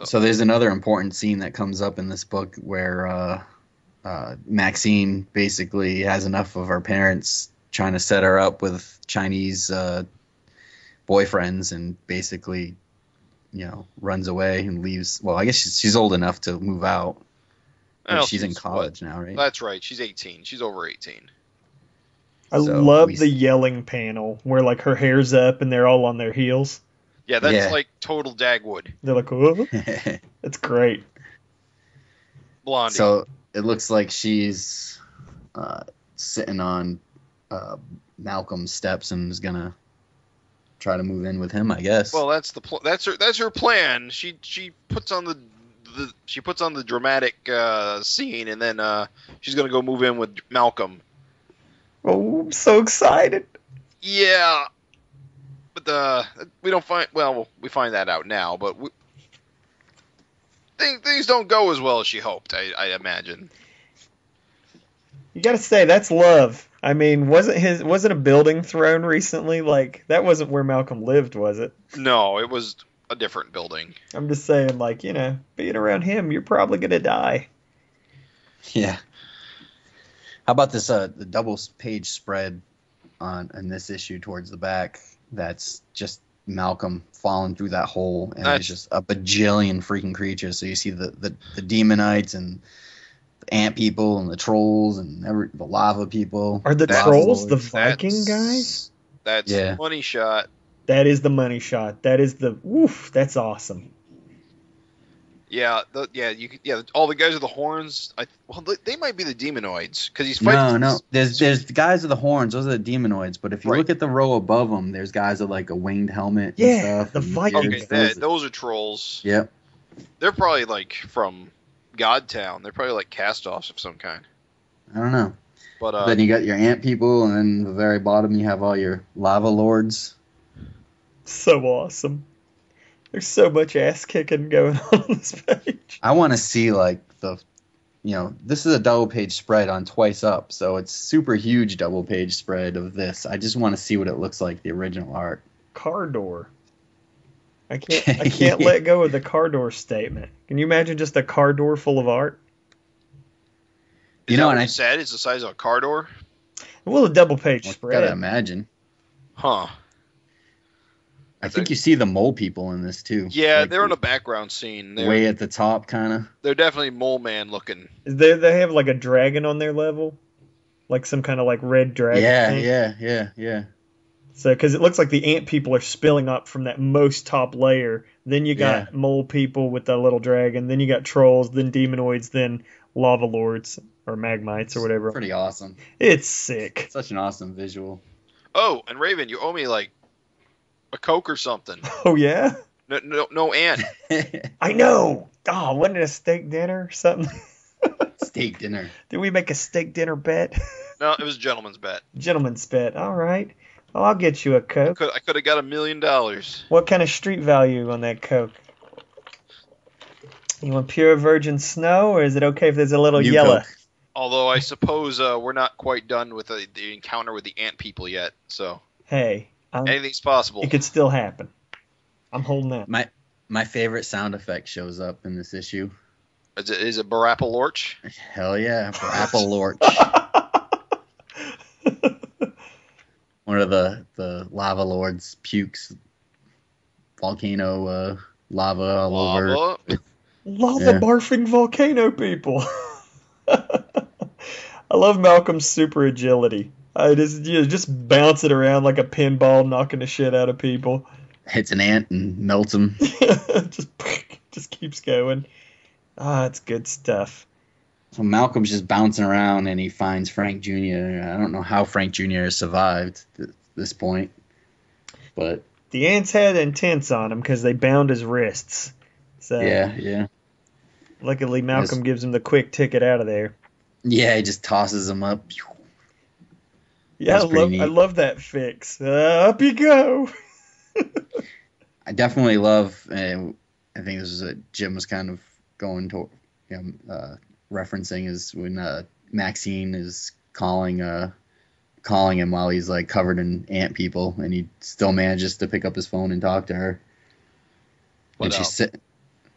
So there's another important scene that comes up in this book where Maxine basically has enough of her parents trying to set her up with Chinese boyfriends and basically, runs away and leaves. Well, I guess she's old enough to move out. She's in college now, right? That's right. She's 18. She's over 18. I love the yelling panel where her hair's up and they're all on their heels. Yeah, that's like total Dagwood. They're like, oh, that's great. Blondie. So it looks like she's sitting on Malcolm's steps and is gonna try to move in with him, I guess. Well, that's her plan. She puts on the dramatic scene, and then she's gonna go move in with Malcolm. Oh, I'm so excited. Yeah, but we don't find. Well, we find that out now, but things don't go as well as she hoped. I imagine. You gotta say that's love. I mean, wasn't a building thrown recently? Like, that wasn't where Malcolm lived, was it? No, it was a different building. I'm just saying, like, being around him, you're probably gonna die. Yeah. How about this the double page spread in this issue towards the back? That's just Malcolm falling through that hole, and it's just a bajillion freaking creatures. So you see the demonites and the ant people and the trolls and the lava people. Are the trolls the Viking guys? That's the money shot. That is the money shot. That is the woof. That's awesome. Yeah, all the guys with the horns. They might be the demonoids because he's fighting. No. There's the guys with the horns. Those are the demonoids. But if you look at the row above them, there's guys with like a winged helmet. And stuff, the Vikings. Okay, those are trolls. Yep. They're probably like from Godtown. They're probably like cast-offs of some kind. I don't know. But then you got your ant people, and then the very bottom you have all your lava lords. So awesome. There's so much ass kicking going on this page. I want to see like this is a double page spread on Twice Up, so it's super huge double page spread of this. I just want to see what it looks like, the original art. Car door. I can't let go of the car door statement. Can you imagine just a car door full of art? And I said it's the size of a car door. Well, a double page spread. Gotta imagine. Huh. I think you see the mole people in this too. Yeah, like, they're in a background scene. They're way at the top, kind of. They're definitely mole man looking. They have like a dragon on their level, like some kind of like red dragon. Yeah. So, because it looks like the ant people are spilling up from that most top layer. Then you got mole people with the little dragon. Then you got trolls. Then demonoids. Then lava lords or magmites or whatever. Pretty awesome. It's sick. Such an awesome visual. Oh, and Raven, you owe me like a Coke or something. Oh yeah. No ant. I know. Oh, wasn't it a steak dinner or something? Steak dinner. Did we make a steak dinner bet? No, it was a gentleman's bet. Gentleman's bet. All right. Well, I'll get you a Coke. I could have got $1 million. What kind of street value on that Coke? You want pure virgin snow, or is it okay if there's a little yellow? Coke. Although I suppose we're not quite done with the encounter with the ant people yet. So hey, anything's possible. It could still happen. I'm holding that. My favorite sound effect shows up in this issue. Is it BRAPPA-LORTCH? Hell yeah, BRAPPA-LORTCH. One of the lava lords pukes volcano lava all over. Lava barfing volcano people. I love Malcolm's super agility. Just bouncing around like a pinball, knocking the shit out of people. Hits an ant and melts him. just keeps going. It's good stuff. So Malcolm's just bouncing around and he finds Frank Jr. I don't know how Frank Jr. has survived at this point, but the ants had intense on him because they bound his wrists. So yeah. Luckily, Malcolm gives him the quick ticket out of there. Yeah, he just tosses him up. Yeah, I love that fix. Up you go. I definitely love, and I think this is what Jim was kind of going to, referencing, is when Maxine is calling him while he's like covered in ant people, and he still manages to pick up his phone and talk to her. And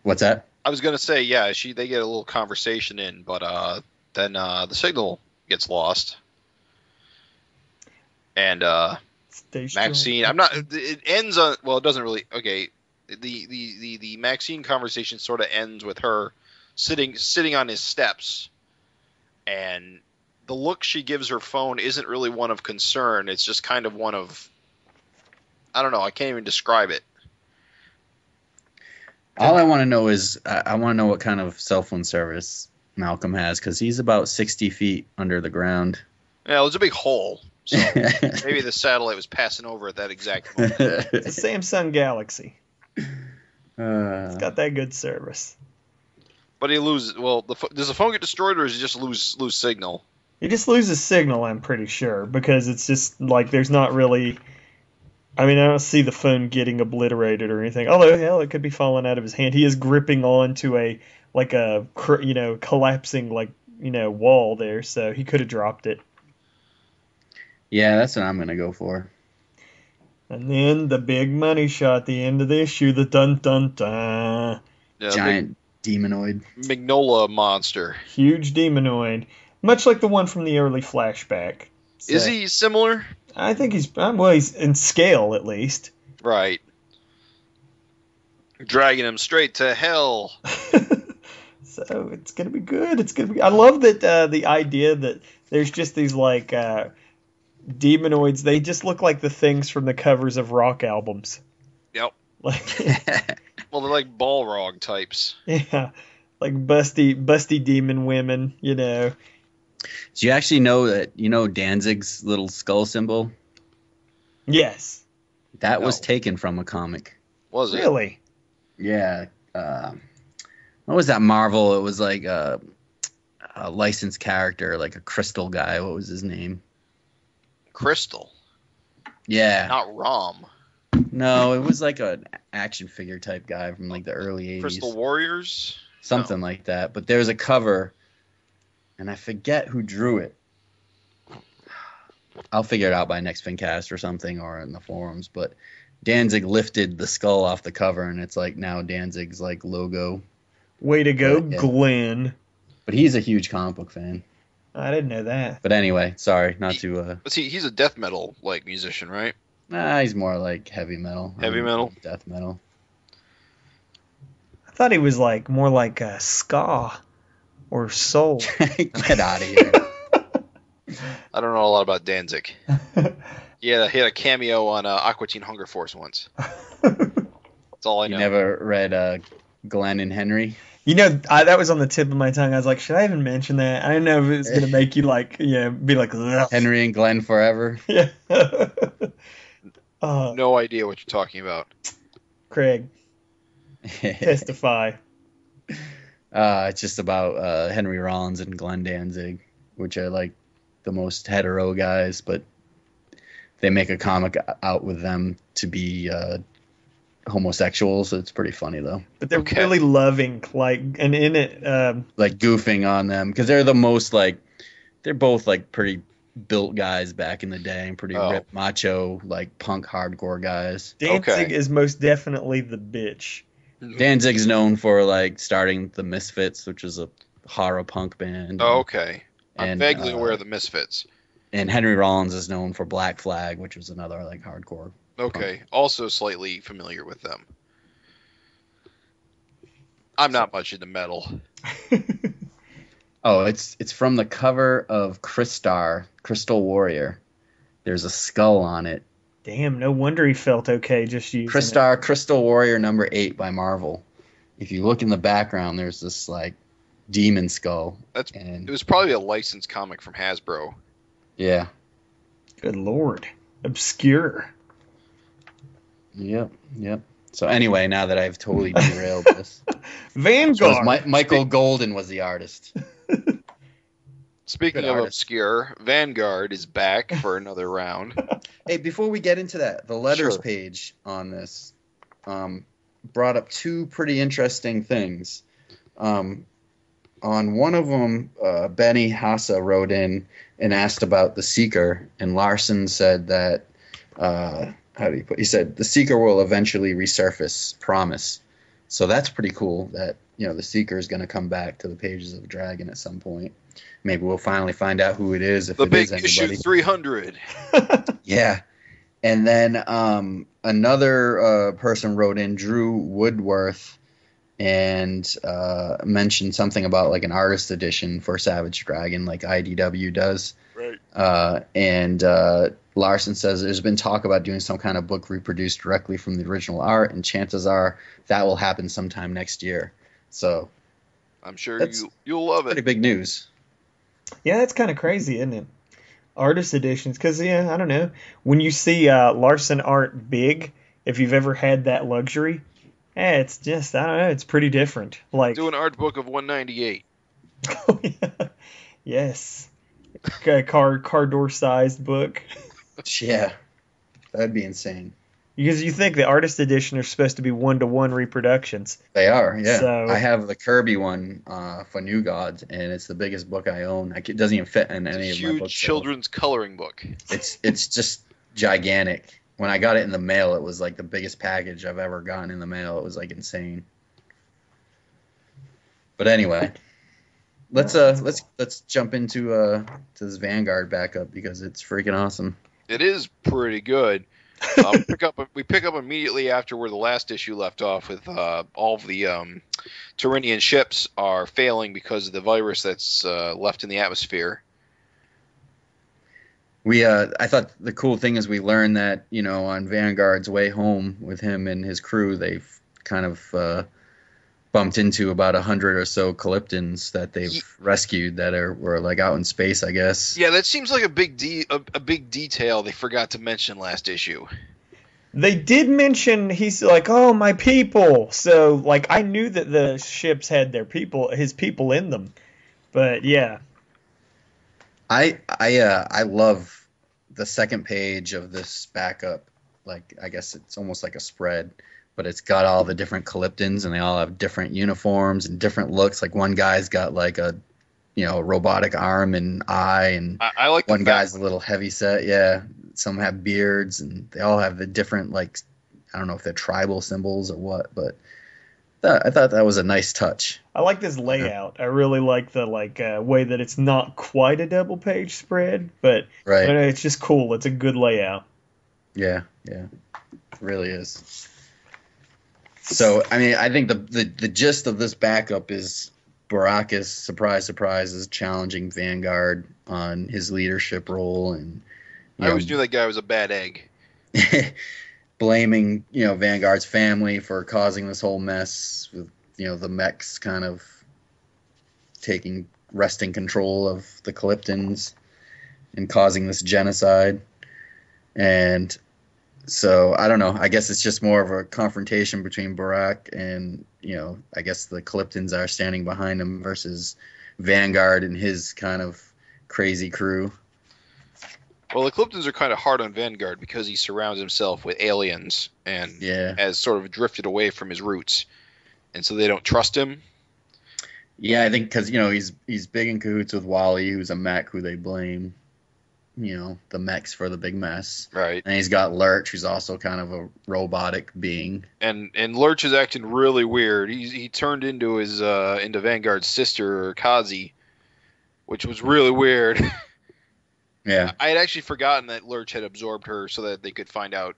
what's that? I was gonna say, they get a little conversation in, but then the signal gets lost, and Maxine, it ends on, well, it doesn't really, okay, the Maxine conversation sort of ends with her sitting on his steps, and the look she gives her phone isn't really one of concern, it's just kind of one of, I don't know, I can't even describe it. All I want to know is, I want to know what kind of cell phone service Malcolm has, because he's about 60 feet under the ground. Yeah, it was a big hole. So maybe the satellite was passing over at that exact moment. It's a Samsung Galaxy. It's got that good service. But he loses. Well, does the phone get destroyed, or does he just lose signal? He just loses signal, I'm pretty sure, because it's just like there's not really. I mean, I don't see the phone getting obliterated or anything. Although, hell, it could be falling out of his hand. He is gripping onto a collapsing wall there, so he could have dropped it. Yeah, that's what I'm gonna go for. And then the big money shot at the end of the issue, the dun-dun-dun. Yeah, giant demonoid. Magnola monster. Huge demonoid. Much like the one from the early flashback. So, is he similar? I think he's in scale, at least. Right. Dragging him straight to hell. So it's going to be good. I love that the idea that there's just these, demonoids. They just look like the things from the covers of rock albums. Yep. Well, they're like Balrog types. Yeah. Like busty demon women, Do you actually know that, Danzig's little skull symbol? Yes. That was taken from a comic. Was it? Really? Yeah. What was that Marvel? It was like a licensed character, like a crystal guy. What was his name? Crystal. Yeah. Not Rom. No, it was like an action figure type guy from like the early 80s. Crystal Warriors? Something like that. But there was a cover, and I forget who drew it. I'll figure it out by next Fincast or something, or in the forums. But Danzig lifted the skull off the cover, and it's like now Danzig's like logo. Way to go, yeah. Glenn. But he's a huge comic book fan. I didn't know that. But anyway, sorry, not to... But see, he's a death metal musician, right? Nah, he's more like heavy metal. Heavy metal? Death metal. I thought he was more like ska or soul. Get out of here. I don't know a lot about Danzig. He had a cameo on Aqua Teen Hunger Force once. That's all I know. You never read Glenn and Henry? That was on the tip of my tongue. I was like, should I even mention that? I don't know if it's going to make you be like, ugh. Henry and Glenn forever? Yeah. No idea what you're talking about. Craig, testify. It's just about Henry Rollins and Glenn Danzig, which are like the most hetero guys, but they make a comic out with them to be homosexual, so it's pretty funny though. But they're really loving, and in it, like goofing on them because they're the most they're both like pretty built guys back in the day and pretty ripped, macho, like punk hardcore guys. Danzig is most definitely the bitch. Danzig's known for starting the Misfits, which is a horror punk band. Oh, okay. I'm vaguely aware of the Misfits. And Henry Rollins is known for Black Flag, which was another hardcore. Okay, punk. Also slightly familiar with them. I'm not much into metal. Oh, it's from the cover of Crystal Warrior. There's a skull on it. Damn, no wonder he felt okay just using Crystal Warrior #8 by Marvel. If you look in the background, there's this demon skull. It was probably a licensed comic from Hasbro. Yeah. Good lord. Obscure. Yep. So anyway, now that I've totally derailed this. Vanguard. Michael Golden was the artist. Speaking of obscure, Vanguard is back for another round. Hey, before we get into that, the letters page on this brought up two pretty interesting things. On one of them, Benny Hassa wrote in and asked about the Seeker, and Larsen said that, he said, the Seeker will eventually resurface, promise. So that's pretty cool that, the Seeker is going to come back to the pages of Dragon at some point. Maybe we'll finally find out who it is, if it is anybody. The big issue 300. Yeah. And then another person wrote in, Drew Woodworth, and mentioned something about an artist edition for Savage Dragon, like IDW does. Right. And Larsen says there's been talk about doing some kind of book reproduced directly from the original art, and chances are that will happen sometime next year. So I'm sure you'll love it. Pretty big news. Yeah, that's kind of crazy, isn't it? artist editions, because I don't know. When you see Larsen art big, if you've ever had that luxury, it's just, I don't know, it's pretty different. Like, do an art book of 198. Oh, yeah. Yes, a car door sized book. Yeah, that'd be insane. Because you think the artist edition are supposed to be 1-to-1 reproductions. They are, yeah. So, I have the Kirby one for New Gods, and it's the biggest book I own. It doesn't even fit in any of my books. Huge children's coloring book. It's just gigantic. When I got it in the mail, it was like the biggest package I've ever gotten in the mail. It was like insane. But anyway, let's jump into to this Vanguard backup because it's freaking awesome. It is pretty good. We pick up immediately after where the last issue left off with all of the Tyrrhenian ships are failing because of the virus that's left in the atmosphere. I thought the cool thing is we learned that, on Vanguard's way home with him and his crew, they've kind of bumped into about 100 or so Calyptons that they've rescued that were like out in space, I guess. Yeah, that seems like a big detail they forgot to mention last issue. They did mention he's like, oh, my people. So like I knew that the ships had his people in them, but yeah. I love the second page of this backup. Like, I guess it's almost like a spread, but it's got all the different Calyptons, and they all have different uniforms and different looks. Like one guy's got like a robotic arm and eye, and I like one guy's a little heavy set. Yeah, some have beards, and they all have the different, like, I don't know if they're tribal symbols or what, but I thought that was a nice touch. I like this layout. I really like the way that it's not quite a double page spread, but right. I don't know, it's just cool. It's a good layout. Yeah, it really is. So, I mean, I think the gist of this backup is Baracus, surprise, surprise, is challenging Vanguard on his leadership role, and I always knew that guy was a bad egg. Blaming Vanguard's family for causing this whole mess with the mechs kind of wresting control of the Calyptons and causing this genocide. And so I don't know, I guess it's just more of a confrontation between Barak and I guess the Calyptons are standing behind him versus Vanguard and his kind of crazy crew. Well, the Calyptons are kind of hard on Vanguard because he surrounds himself with aliens and has sort of drifted away from his roots, and so they don't trust him. Yeah, I think because he's big in cahoots with Wally, who's a mech who they blame, the mechs for the big mess. Right. And he's got Lurch, who's also kind of a robotic being. And Lurch is acting really weird. He turned into into Vanguard's sister Kazi, which was really weird. Yeah, I had actually forgotten that Lurch had absorbed her so that they could find out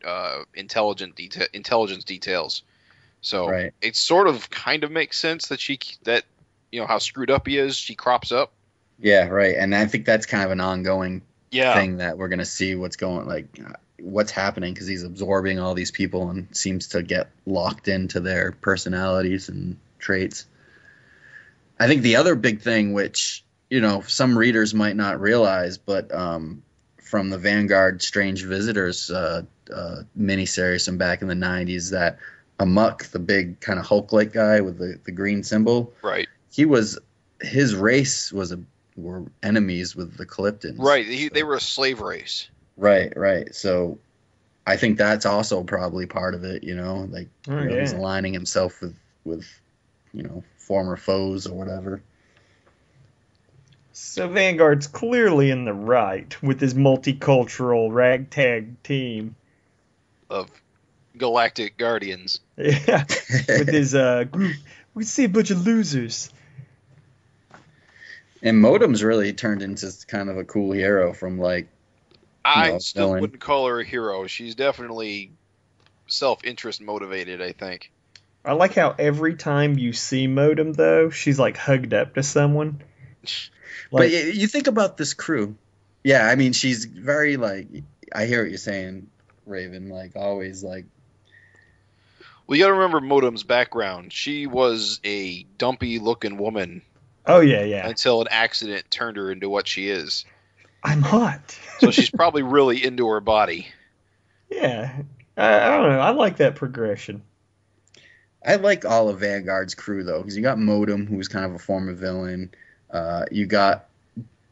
intelligence details. So It sort of kind of makes sense that how screwed up he is. She crops up. Yeah, right. And I think that's kind of an ongoing thing that we're gonna see what's happening, because he's absorbing all these people and seems to get locked into their personalities and traits. I think the other big thing, which some readers might not realize, but from the Vanguard Strange Visitors miniseries from back in the 90s, that Amok, the big kind of Hulk-like guy with the green symbol, right? His race were enemies with the Calyptons. Right, they were a slave race. Right. So I think that's also probably part of it, he's aligning himself with former foes or whatever. So Vanguard's clearly in the right with his multicultural ragtag team of galactic guardians. Yeah, with his group. We see a bunch of losers. And Modem's really turned into kind of a cool hero from I still wouldn't call her a hero. She's definitely self-interest motivated, I think. I like how every time you see Modem, though, she's hugged up to someone. But you think about this crew. Yeah, I mean, she's very, I hear what you're saying, Raven, always, Well, you gotta remember Modem's background. She was a dumpy-looking woman. Oh, yeah. Until an accident turned her into what she is. I'm hot. So she's probably really into her body. Yeah. I don't know. I like that progression. I like all of Vanguard's crew, though, because you got Modem, who's kind of a former villain. You got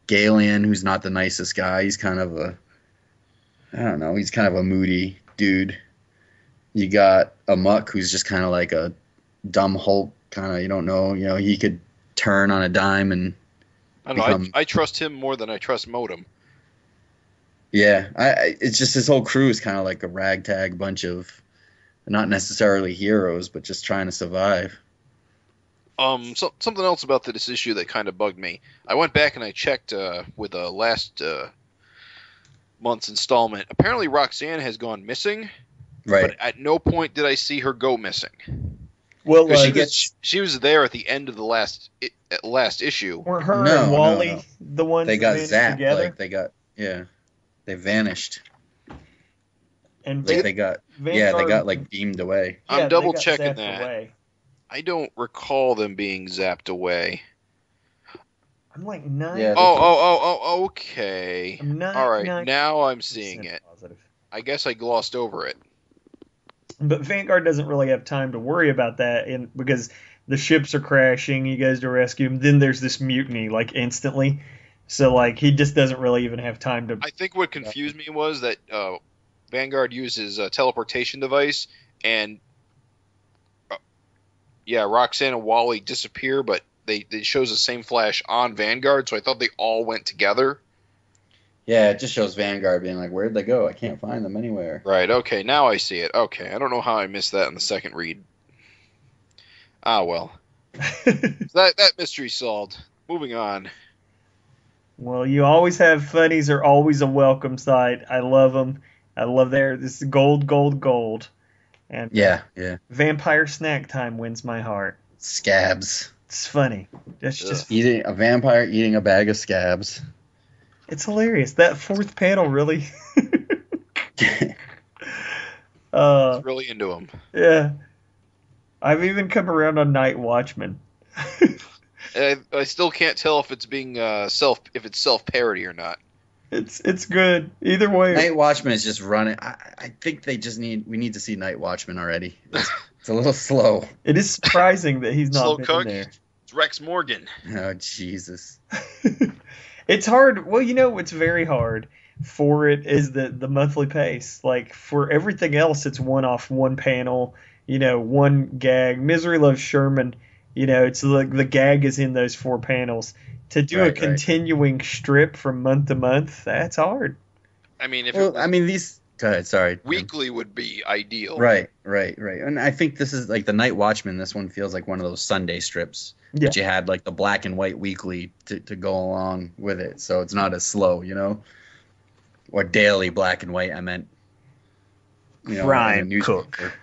Galen, who's not the nicest guy. He's kind of he's kind of a moody dude. You got Amok, who's just kind of like a dumb Hulk, kind of, you don't know, he could turn on a dime and I don't know, I trust him more than I trust Modem. Yeah, it's just his whole crew is kind of like a ragtag bunch of not necessarily heroes, but just trying to survive. Something else about this issue that kind of bugged me. I went back and I checked with the last month's installment. Apparently Roxanne has gone missing, right? But at no point did I see her go missing. Well, she was there at the end of the last issue. Weren't her and Wally the ones they got zapped together? Like they vanished. And they got like beamed away. I'm double checking that. Away. I don't recall them being zapped away. I'm like 9. Yeah, okay. All right, now I'm seeing it. Positive. I guess I glossed over it. But Vanguard doesn't really have time to worry about that, because the ships are crashing. He goes to rescue him. Then there's this mutiny, like, instantly. So, like, he just doesn't really even have time to... I think what confused me was that Vanguard uses a teleportation device, and Roxanne and Wally disappear, but it shows the same flash on Vanguard, so I thought they all went together. Yeah, it just shows Vanguard being like, where'd they go? I can't find them anywhere. Right, okay, now I see it. Okay, I don't know how I missed that in the second read. Ah, well. that mystery's solved. Moving on. Well, you always have funnies are always a welcome sight. I love them. I love this is gold, gold, gold. And yeah. Vampire Snack Time wins my heart. Scabs. It's funny. That's just eating a vampire eating a bag of scabs. It's hilarious. That fourth panel really. It's really into him. Yeah. I've even come around on Night Watchman. I still can't tell if it's being self-parody or not. It's good either way. Night Watchman is just running. I think we need to see Night Watchman already. It's a little slow. It is surprising that he's not slow been cook. In there. It's Rex Morgan. Oh Jesus. It's hard. Well, what's very hard for it is the monthly pace. Like for everything else, it's one panel. One gag. Misery Loves Sherman. It's like the gag is in those 4 panels. To do a continuing strip from month to month, that's hard. I mean, go ahead, sorry. Weekly would be ideal. Right. And I think this is like the Night Watchman. This one feels like one of those Sunday strips. Yeah. But you had like the black and white weekly to go along with it. So it's not as slow, Or daily black and white, I meant. Crime Cook.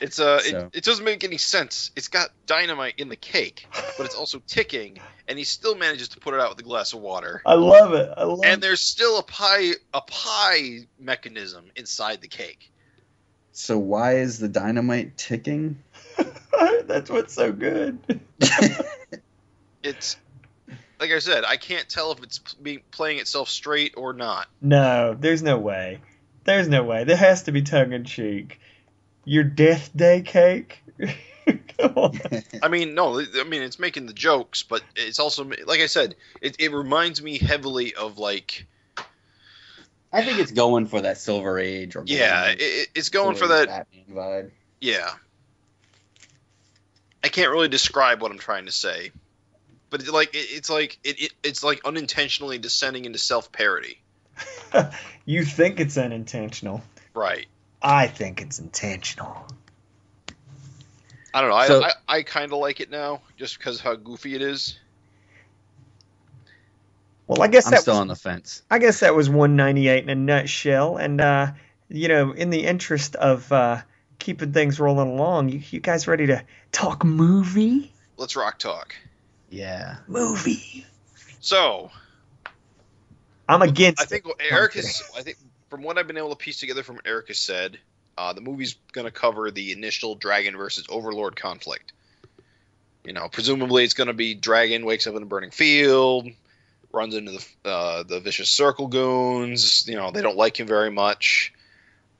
It doesn't make any sense. It's got dynamite in the cake, but it's also ticking, and he still manages to put it out with a glass of water. I love it. And there's still a pie mechanism inside the cake. So why is the dynamite ticking? That's what's so good. It's like I said, I can't tell if it's playing itself straight or not. No, there's no way. There has to be tongue in cheek. Your death day cake? Come on. I mean, it's making the jokes, but it's also, like I said, it reminds me heavily of, like... I think it's going for that Silver Age. Or it's going for that... Batman vibe. Yeah. I can't really describe what I'm trying to say. But it's like unintentionally descending into self-parody. You think it's unintentional. Right. I think it's intentional. I don't know. I kind of like it now, just because how goofy it is. Well, I guess I'm still on the fence. I guess that was 198 in a nutshell. And in the interest of keeping things rolling along, you guys ready to talk movie? Let's rock talk. Yeah, movie. So, I'm against. I think Eric is. I think. From what I've been able to piece together from what Eric has said, the movie's going to cover the initial Dragon versus Overlord conflict. Presumably it's going to be Dragon wakes up in a burning field, runs into the vicious circle goons. They don't like him very much.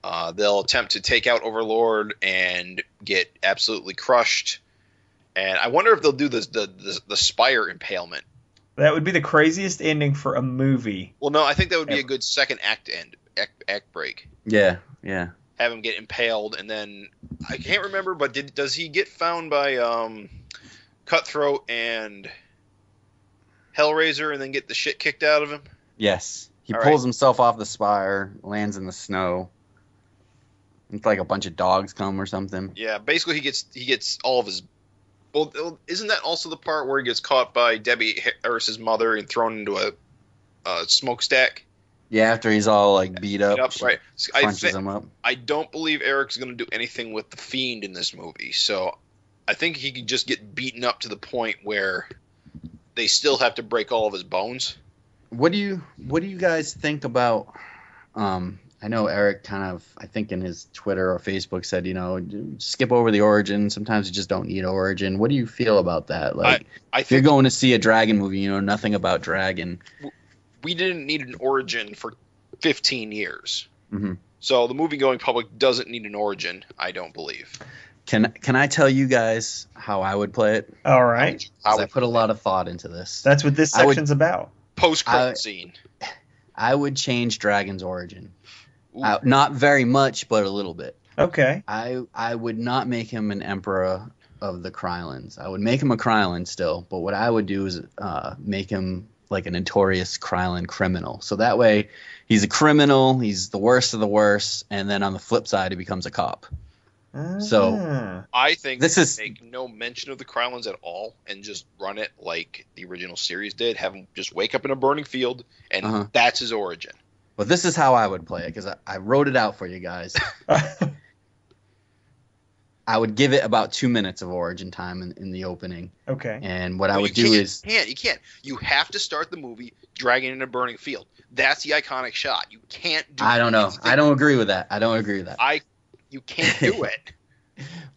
They'll attempt to take out Overlord and get absolutely crushed. And I wonder if they'll do the spire impalement. That would be the craziest ending for a movie. Well, no, I think that would be a good second act break. Yeah. Have him get impaled, and then I can't remember, but does he get found by Cutthroat and Hellraiser and then get the shit kicked out of him? Yes. He pulls himself off the spire, lands in the snow. It's like a bunch of dogs come or something. Yeah, basically he gets all of his. Well, isn't that also the part where he gets caught by Debbie Harris's mother and thrown into a smokestack? Yeah, after he's all like beat up, right? Crunches him up. I don't believe Eric's going to do anything with the Fiend in this movie, so I think he could just get beaten up to the point where they still have to break all of his bones. What do you guys think about? I know Eric kind of, I think in his Twitter or Facebook said, skip over the origin. Sometimes you just don't need origin. What do you feel about that? Like, if you're going to see a Dragon movie, you know nothing about Dragon. We didn't need an origin for 15 years. Mm-hmm. So the movie-going public doesn't need an origin, I don't believe. Can I tell you guys how I would play it? All right. I put a lot of thought into this. That's what this section's about. Post-credit scene. I would change Dragon's origin. Not very much, but a little bit. Okay. I would not make him an emperor of the Krylons. I would make him a Krylon still, but what I would do is make him like a notorious Krylon criminal. So that way he's a criminal, he's the worst of the worst, and then on the flip side he becomes a cop. So I think make no mention of the Krylons at all and just run it like the original series did. Have him just wake up in a burning field, and that's his origin. But this is how I would play it, because I wrote it out for you guys. I would give it about 2 minutes of origin time in the opening. Okay. And what I would do is... You can't. You have to start the movie Dragon in a burning field. That's the iconic shot. You can't do I don't know. I don't agree with that. You can't do it.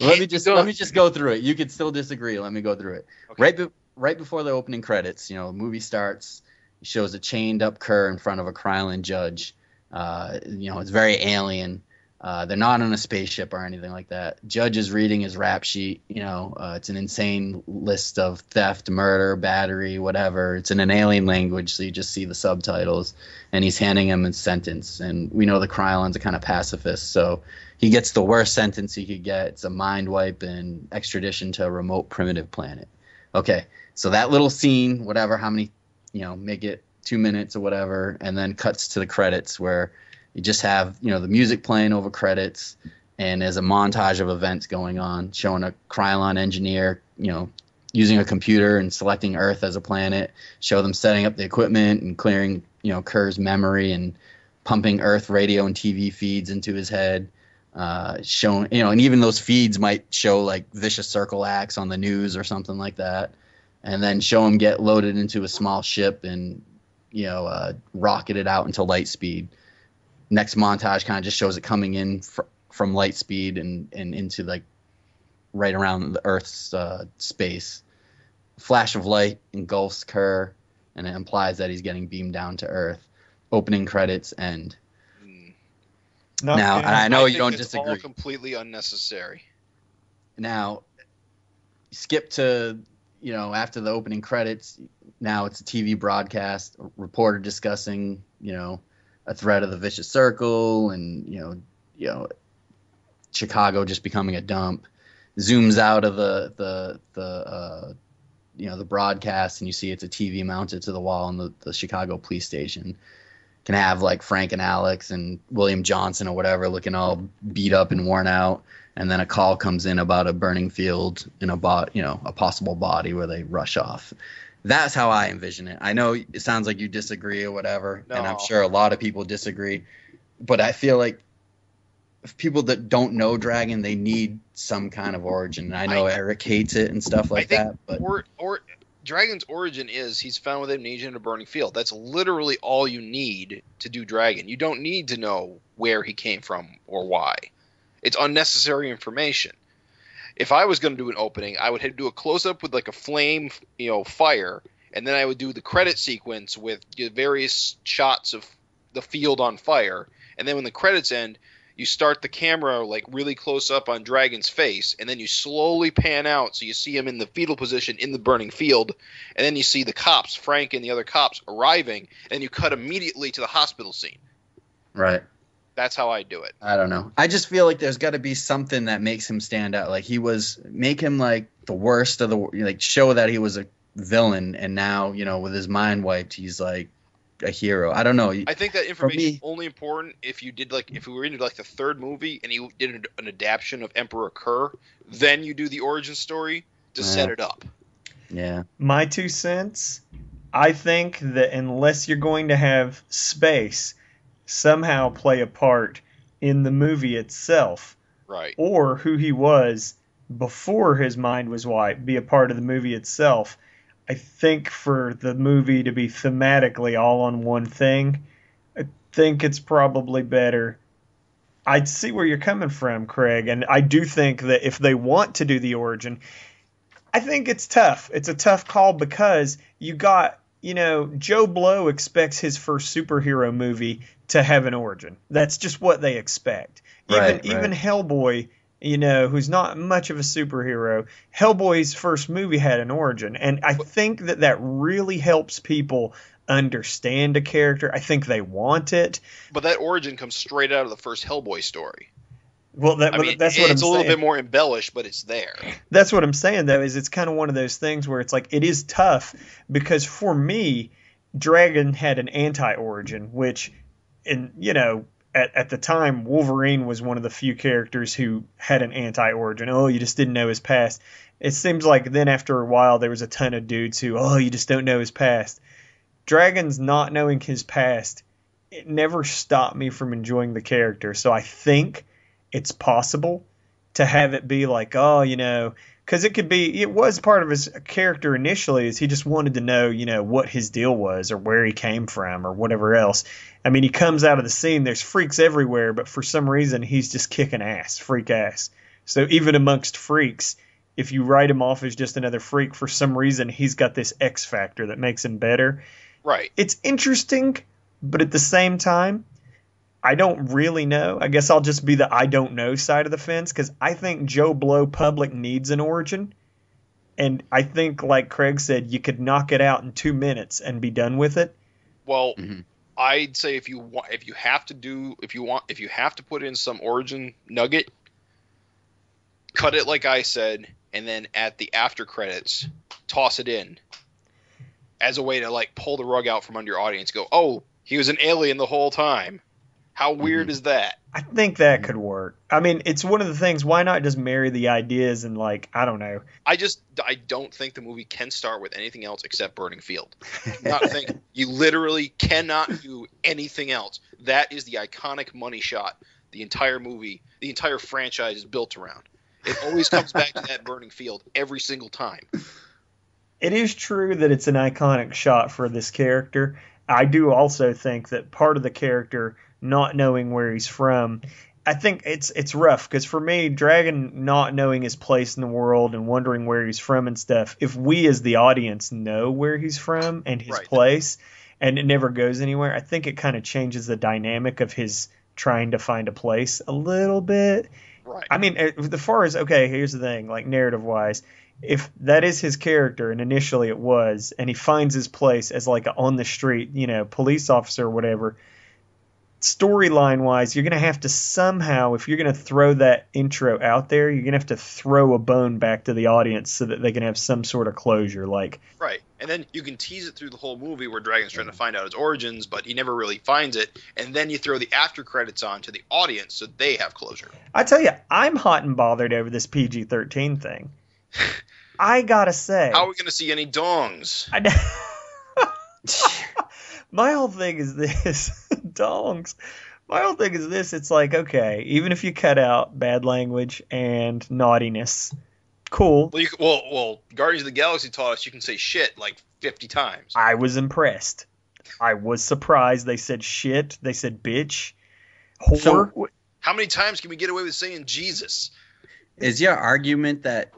Let me just go through it. You could still disagree. Let me go through it. Okay. Right before the opening credits, the movie starts. It shows a chained up cur in front of a Krylon judge. It's very alien. They're not on a spaceship or anything like that. Judge is reading his rap sheet. It's an insane list of theft, murder, battery, whatever. It's in an alien language, so you just see the subtitles. And he's handing him his sentence. And we know the Krylons are kind of pacifists, so he gets the worst sentence he could get. It's a mind wipe and extradition to a remote primitive planet. Okay, so that little scene, whatever, how many, make it 2 minutes or whatever, and then cuts to the credits where you just have, the music playing over credits, and there's a montage of events going on, showing a Krylon engineer, using a computer and selecting Earth as a planet, show them setting up the equipment and clearing, Kerr's memory and pumping Earth radio and TV feeds into his head. Showing, and even those feeds might show like vicious circle acts on the news or something like that, and then show him get loaded into a small ship and rocketed out into light speed. Next montage kind of just shows it coming in from light speed and into like right around the Earth's space. Flash of light engulfs Kerr, and it implies that he's getting beamed down to Earth. Opening credits end. Now, and I know you don't disagree. It's all completely unnecessary. Now, skip to, after the opening credits. Now it's a TV broadcast, a reporter discussing, a threat of the vicious circle and, Chicago just becoming a dump. Zooms out of the broadcast, and you see it's a TV mounted to the wall in the Chicago police station. Can have like Frank and Alex and William Johnson or whatever looking all beat up and worn out, and then a call comes in about a burning field in a possible body where they rush off. That's how I envision it. I know it sounds like you disagree or whatever, and I'm sure a lot of people disagree, but I feel like if people that don't know Dragon, they need some kind of origin. I know Eric hates it and stuff like that, but or Dragon's origin is he's found with amnesia in a burning field. That's literally all you need to do Dragon. You don't need to know where he came from or why. It's unnecessary information. if I was going to do an opening, I would do a close-up with like a flame, fire, and then I would do the credit sequence with various shots of the field on fire, and then when the credits end, you start the camera like really close up on Dragon's face, and then you slowly pan out so you see him in the fetal position in the burning field, and then you see the cops, Frank and the other cops, arriving, and you cut immediately to the hospital scene. Right. That's how I do it. I don't know. I just feel like there's got to be something that makes him stand out. Like make him like the worst of the, like show that he was a villain, and now, with his mind wiped, he's like a hero. I don't know. I think that information is only important if you did if we were into like the third movie and you did an adaptation of Emperor Kerr, then you do the origin story to set it up. Yeah. My 2 cents, I think that unless you're going to have space somehow play a part in the movie itself, right, or who he was before his mind was wiped be a part of the movie itself, I think for the movie to be thematically all on one thing, I think it's probably better. I see where you're coming from, Craig, and I do think that if they want to do the origin, I think it's tough. It's a tough call because you got, Joe Blow expects his first superhero movie to have an origin. That's just what they expect. Even Hellboy, who's not much of a superhero, Hellboy's first movie had an origin. And I think that really helps people understand a character. I think they want it. But that origin comes straight out of the first Hellboy story. Well, that's what I'm saying. It's a little bit more embellished, but it's there. That's what I'm saying, though, is it's kind of one of those things where it's like it is tough because for me, Dragon had an anti-origin, which, at the time, Wolverine was one of the few characters who had an anti-origin. Oh, you just didn't know his past. It seems like then after a while there was a ton of dudes who, you just don't know his past. Dragon's not knowing his past, it never stopped me from enjoying the character. So I think it's possible to have it be like, because it was part of his character initially is he just wanted to know, what his deal was or where he came from or whatever else. I mean, he comes out of the scene, there's freaks everywhere, but for some reason he's just kicking ass, freak ass. So even amongst freaks, if you write him off as just another freak, for some reason he's got this X factor that makes him better. Right. It's interesting, but at the same time, I don't really know. I guess I'll just be the I don't know side of the fence because I think Joe Blow public needs an origin. And I think, like Craig said, you could knock it out in 2 minutes and be done with it. Well, I'd say if you have to put in some origin nugget, cut it like I said, and then at the after credits, toss it in as a way to like pull the rug out from under your audience. Go, oh, he was an alien the whole time. How weird is that? I think that could work. I mean, it's one of the things. Why not just marry the ideas and I don't know. I don't think the movie can start with anything else except Burning Field. You literally cannot do anything else. That is the iconic money shot. The entire movie, the entire franchise is built around. It always comes back to that Burning Field every single time. It is true that it's an iconic shot for this character. I do also think that part of the character not knowing where he's from, I think it's rough because for me, Dragon not knowing his place in the world and wondering where he's from and stuff, if we as the audience know where he's from and his place and it never goes anywhere, I think it kind of changes the dynamic of his trying to find a place a little bit. Right. I mean, as far as, okay, here's the thing, like narrative-wise, if that is his character, and initially it was, and he finds his place as like a on-the-street, police officer or whatever, storyline-wise, you're going to have to somehow, if you're going to throw that intro out there, you're going to have to throw a bone back to the audience so that they can have some sort of closure. Right. And then you can tease it through the whole movie where Dragon's trying to find out his origins, but he never really finds it. And then you throw the after credits on to the audience so they have closure. I tell you, I'm hot and bothered over this PG-13 thing. I gotta say. How are we going to see any dongs? My whole thing is this. Dongs. My whole thing is this. It's like, okay, even if you cut out bad language and naughtiness, cool. Well, Guardians of the Galaxy taught us you can say shit like 50 times. I was impressed. I was surprised. They said shit. They said bitch. Whore. So, how many times can we get away with saying Jesus? Is your argument that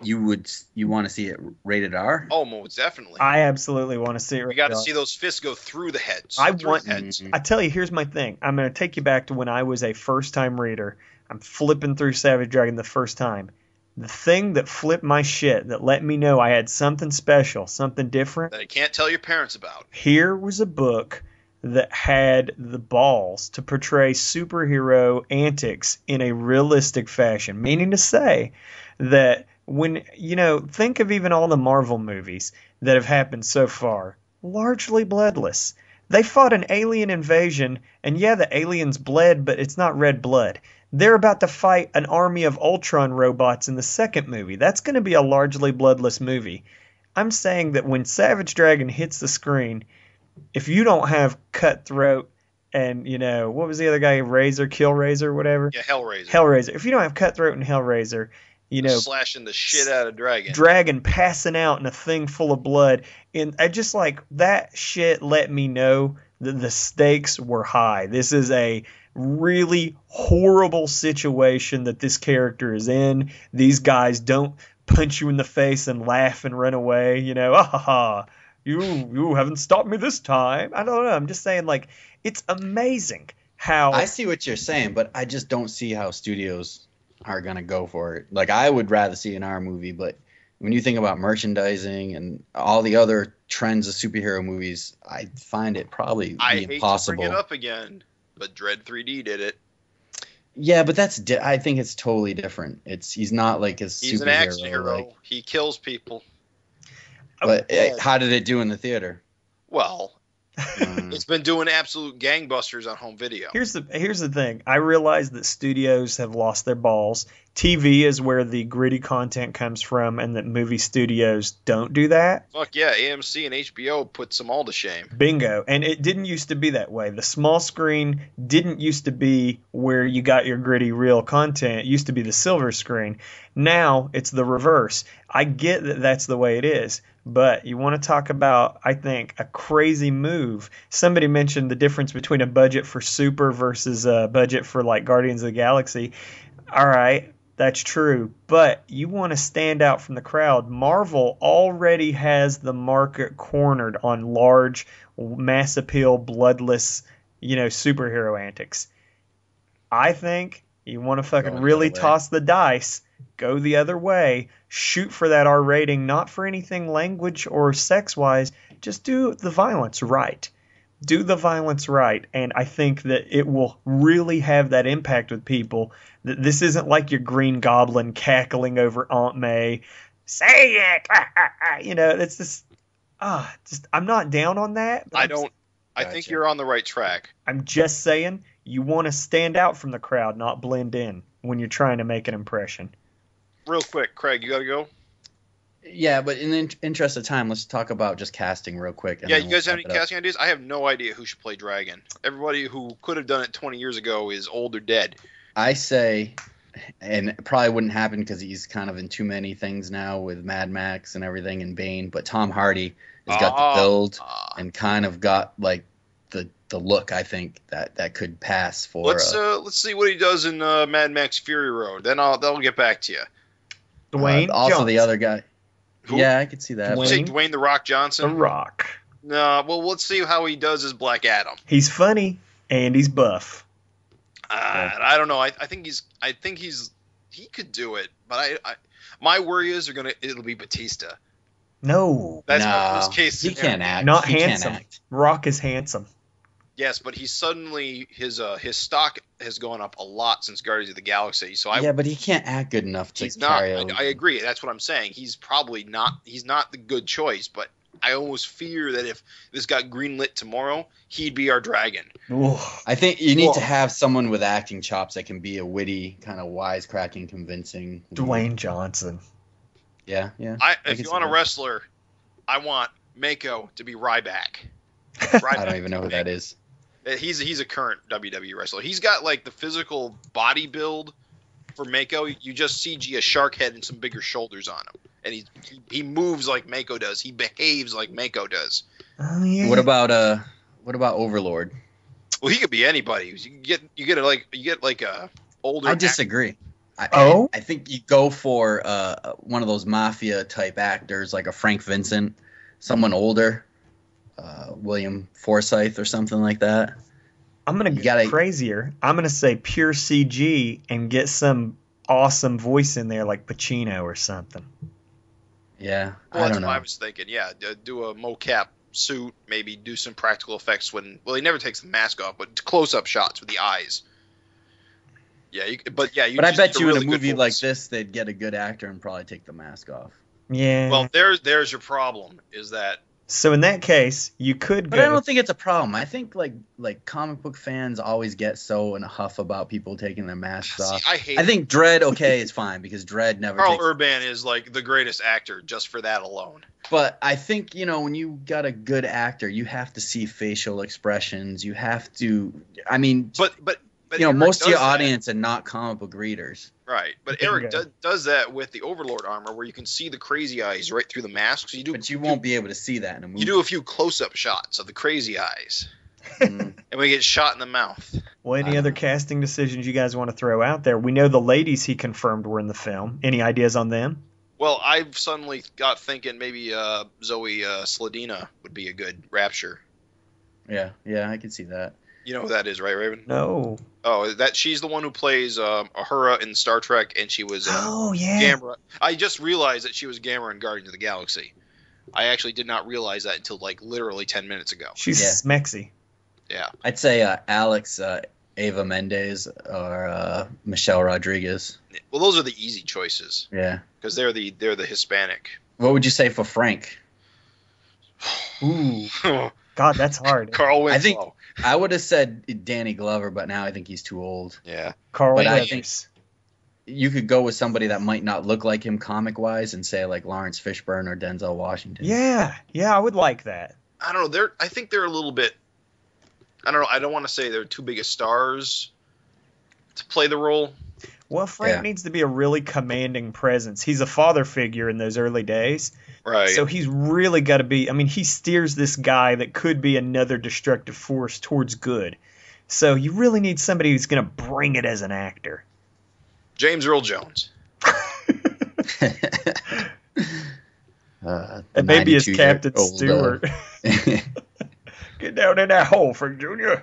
you want to see it rated R? Oh, most definitely. I absolutely want to see it. We got to see those fists go through the heads. I tell you, here's my thing. I'm going to take you back to when I was a first-time reader. I'm flipping through Savage Dragon the first time. The thing that flipped my shit, that let me know I had something special, something different. That I can't tell your parents about. Here was a book that had the balls to portray superhero antics in a realistic fashion. Meaning to say that when, think of even all the Marvel movies that have happened so far, largely bloodless. They fought an alien invasion, and yeah, the aliens bled, but it's not red blood. They're about to fight an army of Ultron robots in the second movie. That's going to be a largely bloodless movie. I'm saying that when Savage Dragon hits the screen, if you don't have Cutthroat and, what was the other guy, Killraiser, whatever? Yeah, Hellraiser. Hellraiser. If you don't have Cutthroat and Hellraiser, slashing the shit out of Dragon passing out in a thing full of blood. And I just that shit let me know that the stakes were high. This is a really horrible situation that this character is in. These guys don't punch you in the face and laugh and run away. You haven't stopped me this time. I don't know. I'm just saying, it's amazing how... I see what you're saying, but I just don't see how studios are going to go for it. I would rather see an R movie, but when you think about merchandising and all the other trends of superhero movies, I find it probably impossible. I hate to bring it up again, but Dread 3D did it. Yeah, but I think it's totally different. He's not like a superhero. He's an action hero. He kills people. But how did it do in the theater? Well, it's been doing absolute gangbusters on home video. Here's the thing. I realize that studios have lost their balls. TV is where the gritty content comes from, and that movie studios don't do that. Fuck yeah, AMC and HBO puts them all to shame. Bingo. And it didn't used to be that way. The small screen didn't used to be where you got your gritty, real content. It used to be the silver screen. Now it's the reverse. I get that that's the way it is. But you want to talk about, I think, a crazy move. Somebody mentioned the difference between a budget for Super versus a budget for Guardians of the Galaxy. All right, that's true. But you want to stand out from the crowd. Marvel already has the market cornered on large, mass appeal, bloodless, superhero antics. I think you want to fucking really toss the dice. Go the other way. Shoot for that R rating, not for anything language or sex-wise. Just do the violence right. Do the violence right. And I think that it will really have that impact with people. That this isn't like your Green Goblin cackling over Aunt May. Say it! It's just... I'm not down on that. I think you're on the right track. I'm just saying, you want to stand out from the crowd, not blend in when you're trying to make an impression. Real quick, Craig, you got to go? Yeah, but in the interest of time, let's talk about just casting real quick. Yeah, you guys have any casting ideas? I have no idea who should play Dragon. Everybody who could have done it 20 years ago is old or dead. I say, and it probably wouldn't happen because he's kind of in too many things now with Mad Max and everything and Bane, but Tom Hardy has got the build and kind of got the look, I think, that could pass for... Let's see what he does in Mad Max Fury Road. Then they'll get back to you. Dwayne also Johnson. The other guy. Who? Yeah, I could see that. Did you say Dwayne The Rock Johnson? The Rock. No, well, let's see how he does as Black Adam. He's funny and he's buff. I don't know. I think he could do it, but my worry is it'll be Batista. No, that's my worst case scenario. He can't act. Not handsome. Rock is handsome. Yes, but he's suddenly his stock has gone up a lot since Guardians of the Galaxy. So but he can't act good enough to carry over. I agree. That's what I'm saying. He's probably not. He's not the good choice. But I almost fear that if this got greenlit tomorrow, he'd be our Dragon. Ooh. I think you need to have someone with acting chops that can be a witty, kind of wisecracking, convincing. Dwayne Johnson. Yeah. If you want a wrestler, I want Mako to be Ryback. I don't even know who that is. He's a current WWE wrestler. He's got the physical body build for Mako. You just CG a shark head and some bigger shoulders on him, and he moves like Mako does. He behaves like Mako does. Oh yeah. What about Overlord? Well, he could be anybody. You get a older. I disagree. I think you go for one of those mafia type actors, like a Frank Vincent, someone older, William Forsythe or something like that. I'm gonna go crazier. I'm gonna say pure CG and get some awesome voice in there, like Pacino or something. Yeah, well, I that's don't know. what I was thinking. Yeah, do a mocap suit, maybe do some practical effects when. Well, he never takes the mask off, but close-up shots with the eyes. Yeah, but I bet you in a movie like this, they'd get a good actor and probably take the mask off. Yeah. Well, there's your problem. Is that. So in that case, you could But I don't think it's a problem. I think like comic book fans always get so in a huff about people taking their masks off. I think Dredd is fine because Dredd never Carl Urban is like the greatest actor just for that alone. But I think, when you got a good actor, you have to see facial expressions. You have to But most of your audience are not comic book readers. Right, but Eric does that with the Overlord armor, where you can see the crazy eyes right through the mask. So but you won't be able to see that in a movie. You do a few close-up shots of the crazy eyes, and we get shot in the mouth. Well, any other casting decisions you guys want to throw out there? We know the ladies he confirmed were in the film. Any ideas on them? Well, I've suddenly got thinking maybe Zoe Sladina would be a good Rapture. Yeah, I can see that. You know who that is, right, Raven? No. Oh, she's the one who plays Uhura in Star Trek, and she was Gamera. I just realized that she was Gamera in Guardians of the Galaxy. I actually did not realize that until literally 10 minutes ago. She's smexy. Yeah. I'd say Alex, Ava Mendes, or Michelle Rodriguez. Well, those are the easy choices. Yeah. Because they're the Hispanic. What would you say for Frank? Ooh. God, that's hard. Carl Winslow. I think I would have said Danny Glover, but now I think he's too old. Yeah. Carl But Weathers. I think you could go with somebody that might not look like him comic-wise and say like Lawrence Fishburne or Denzel Washington. Yeah, I would like that. I don't know. I think they're a little bit. I don't know. I don't want to say they're too big of stars to play the role. Well, Frank needs to be a really commanding presence. He's a father figure in those early days. Right. So he's really got to be. I mean, he steers this guy that could be another destructive force towards good. So you really need somebody who's going to bring it as an actor. James Earl Jones. And maybe as Captain Stewart. Get down in that hole, Frank Jr.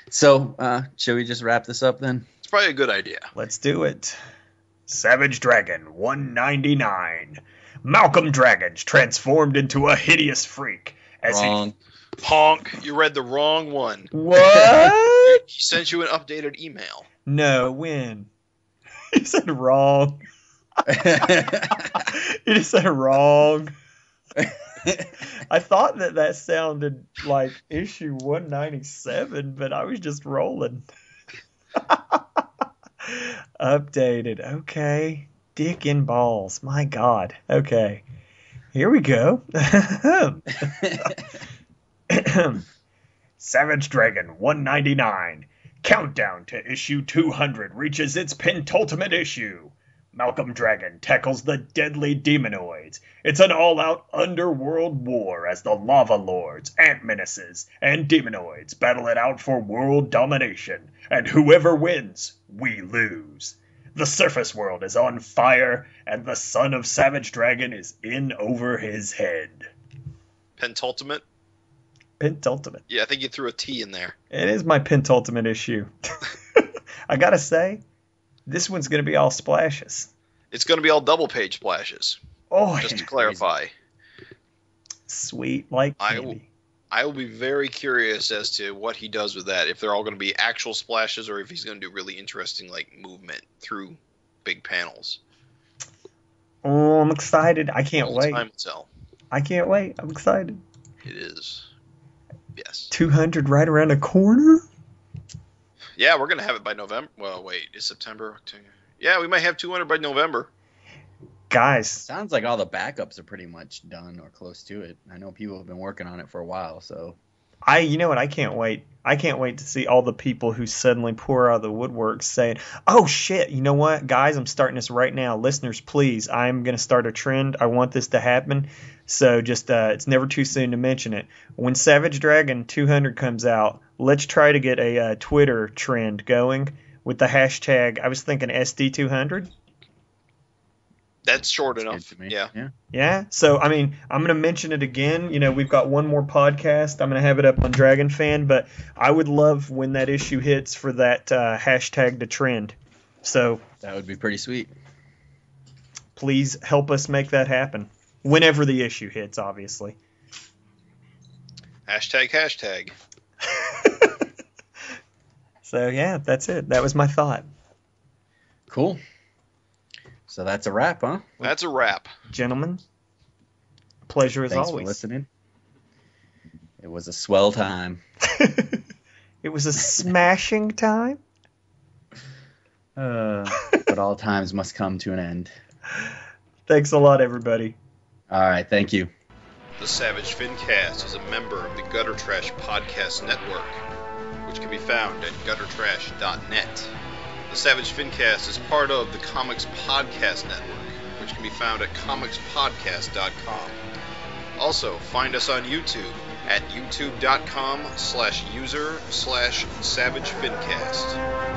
So, should we just wrap this up then? It's probably a good idea. Let's do it. Savage Dragon 199. Malcolm Dragons transformed into a hideous freak. Wrong. Honk, you read the wrong one. What? He sent you an updated email. No, when? He said wrong. He just said wrong. I thought that sounded like issue 197, but I was just rolling. Updated. Okay. Dick and balls. My God. Okay. Here we go. Savage Dragon 199. Countdown to issue 200 reaches its pentultimate issue. Malcolm Dragon tackles the deadly demonoids. It's an all-out underworld war as the lava lords, ant menaces, and demonoids battle it out for world domination. And whoever wins, we lose. The surface world is on fire, and the son of Savage Dragon is in over his head. Pentultimate? Pentultimate. Yeah, I think you threw a T in there. It is my pentultimate issue. I gotta say, this one's gonna be all splashes. It's gonna be all double page splashes. Oh, just to clarify. Sweet like candy. I will be very curious as to what he does with that. If they're all going to be actual splashes, or if he's going to do really interesting movement through big panels. Oh, I'm excited! I can't wait. Time will tell. I can't wait. I'm excited. It is. Yes. 200 right around the corner. Yeah, we're going to have it by November. Well, wait, is September? October? Yeah, we might have 200 by November. Guys. Sounds like all the backups are pretty much done or close to it. I know people have been working on it for a while, so. You know what? I can't wait. I can't wait to see all the people who suddenly pour out of the woodwork saying, oh shit, you know what? Guys, I'm starting this right now. Listeners, please, I'm going to start a trend. I want this to happen. So just, it's never too soon to mention it. When Savage Dragon 200 comes out, let's try to get a Twitter trend going with the hashtag, I was thinking SD200. That's short enough. Yeah. Yeah. So, I mean, I'm going to mention it again. You know, we've got one more podcast. I'm going to have it up on Dragon Fan, but I would love when that issue hits for that hashtag to trend. So that would be pretty sweet. Please help us make that happen. Whenever the issue hits, obviously. Hashtag. So, yeah, that's it. That was my thought. Cool. So that's a wrap, huh? That's a wrap. Gentlemen, pleasure as Thanks always. For listening. It was a swell time. It was a smashing time. But all times must come to an end. Thanks a lot, everybody. All right, thank you. The Savage Fincast is a member of the Gutter Trash Podcast Network, which can be found at guttertrash.net. The Savage Fincast is part of the Comics Podcast Network, which can be found at comicspodcast.com. Also, find us on YouTube at youtube.com/user/SavageFincast.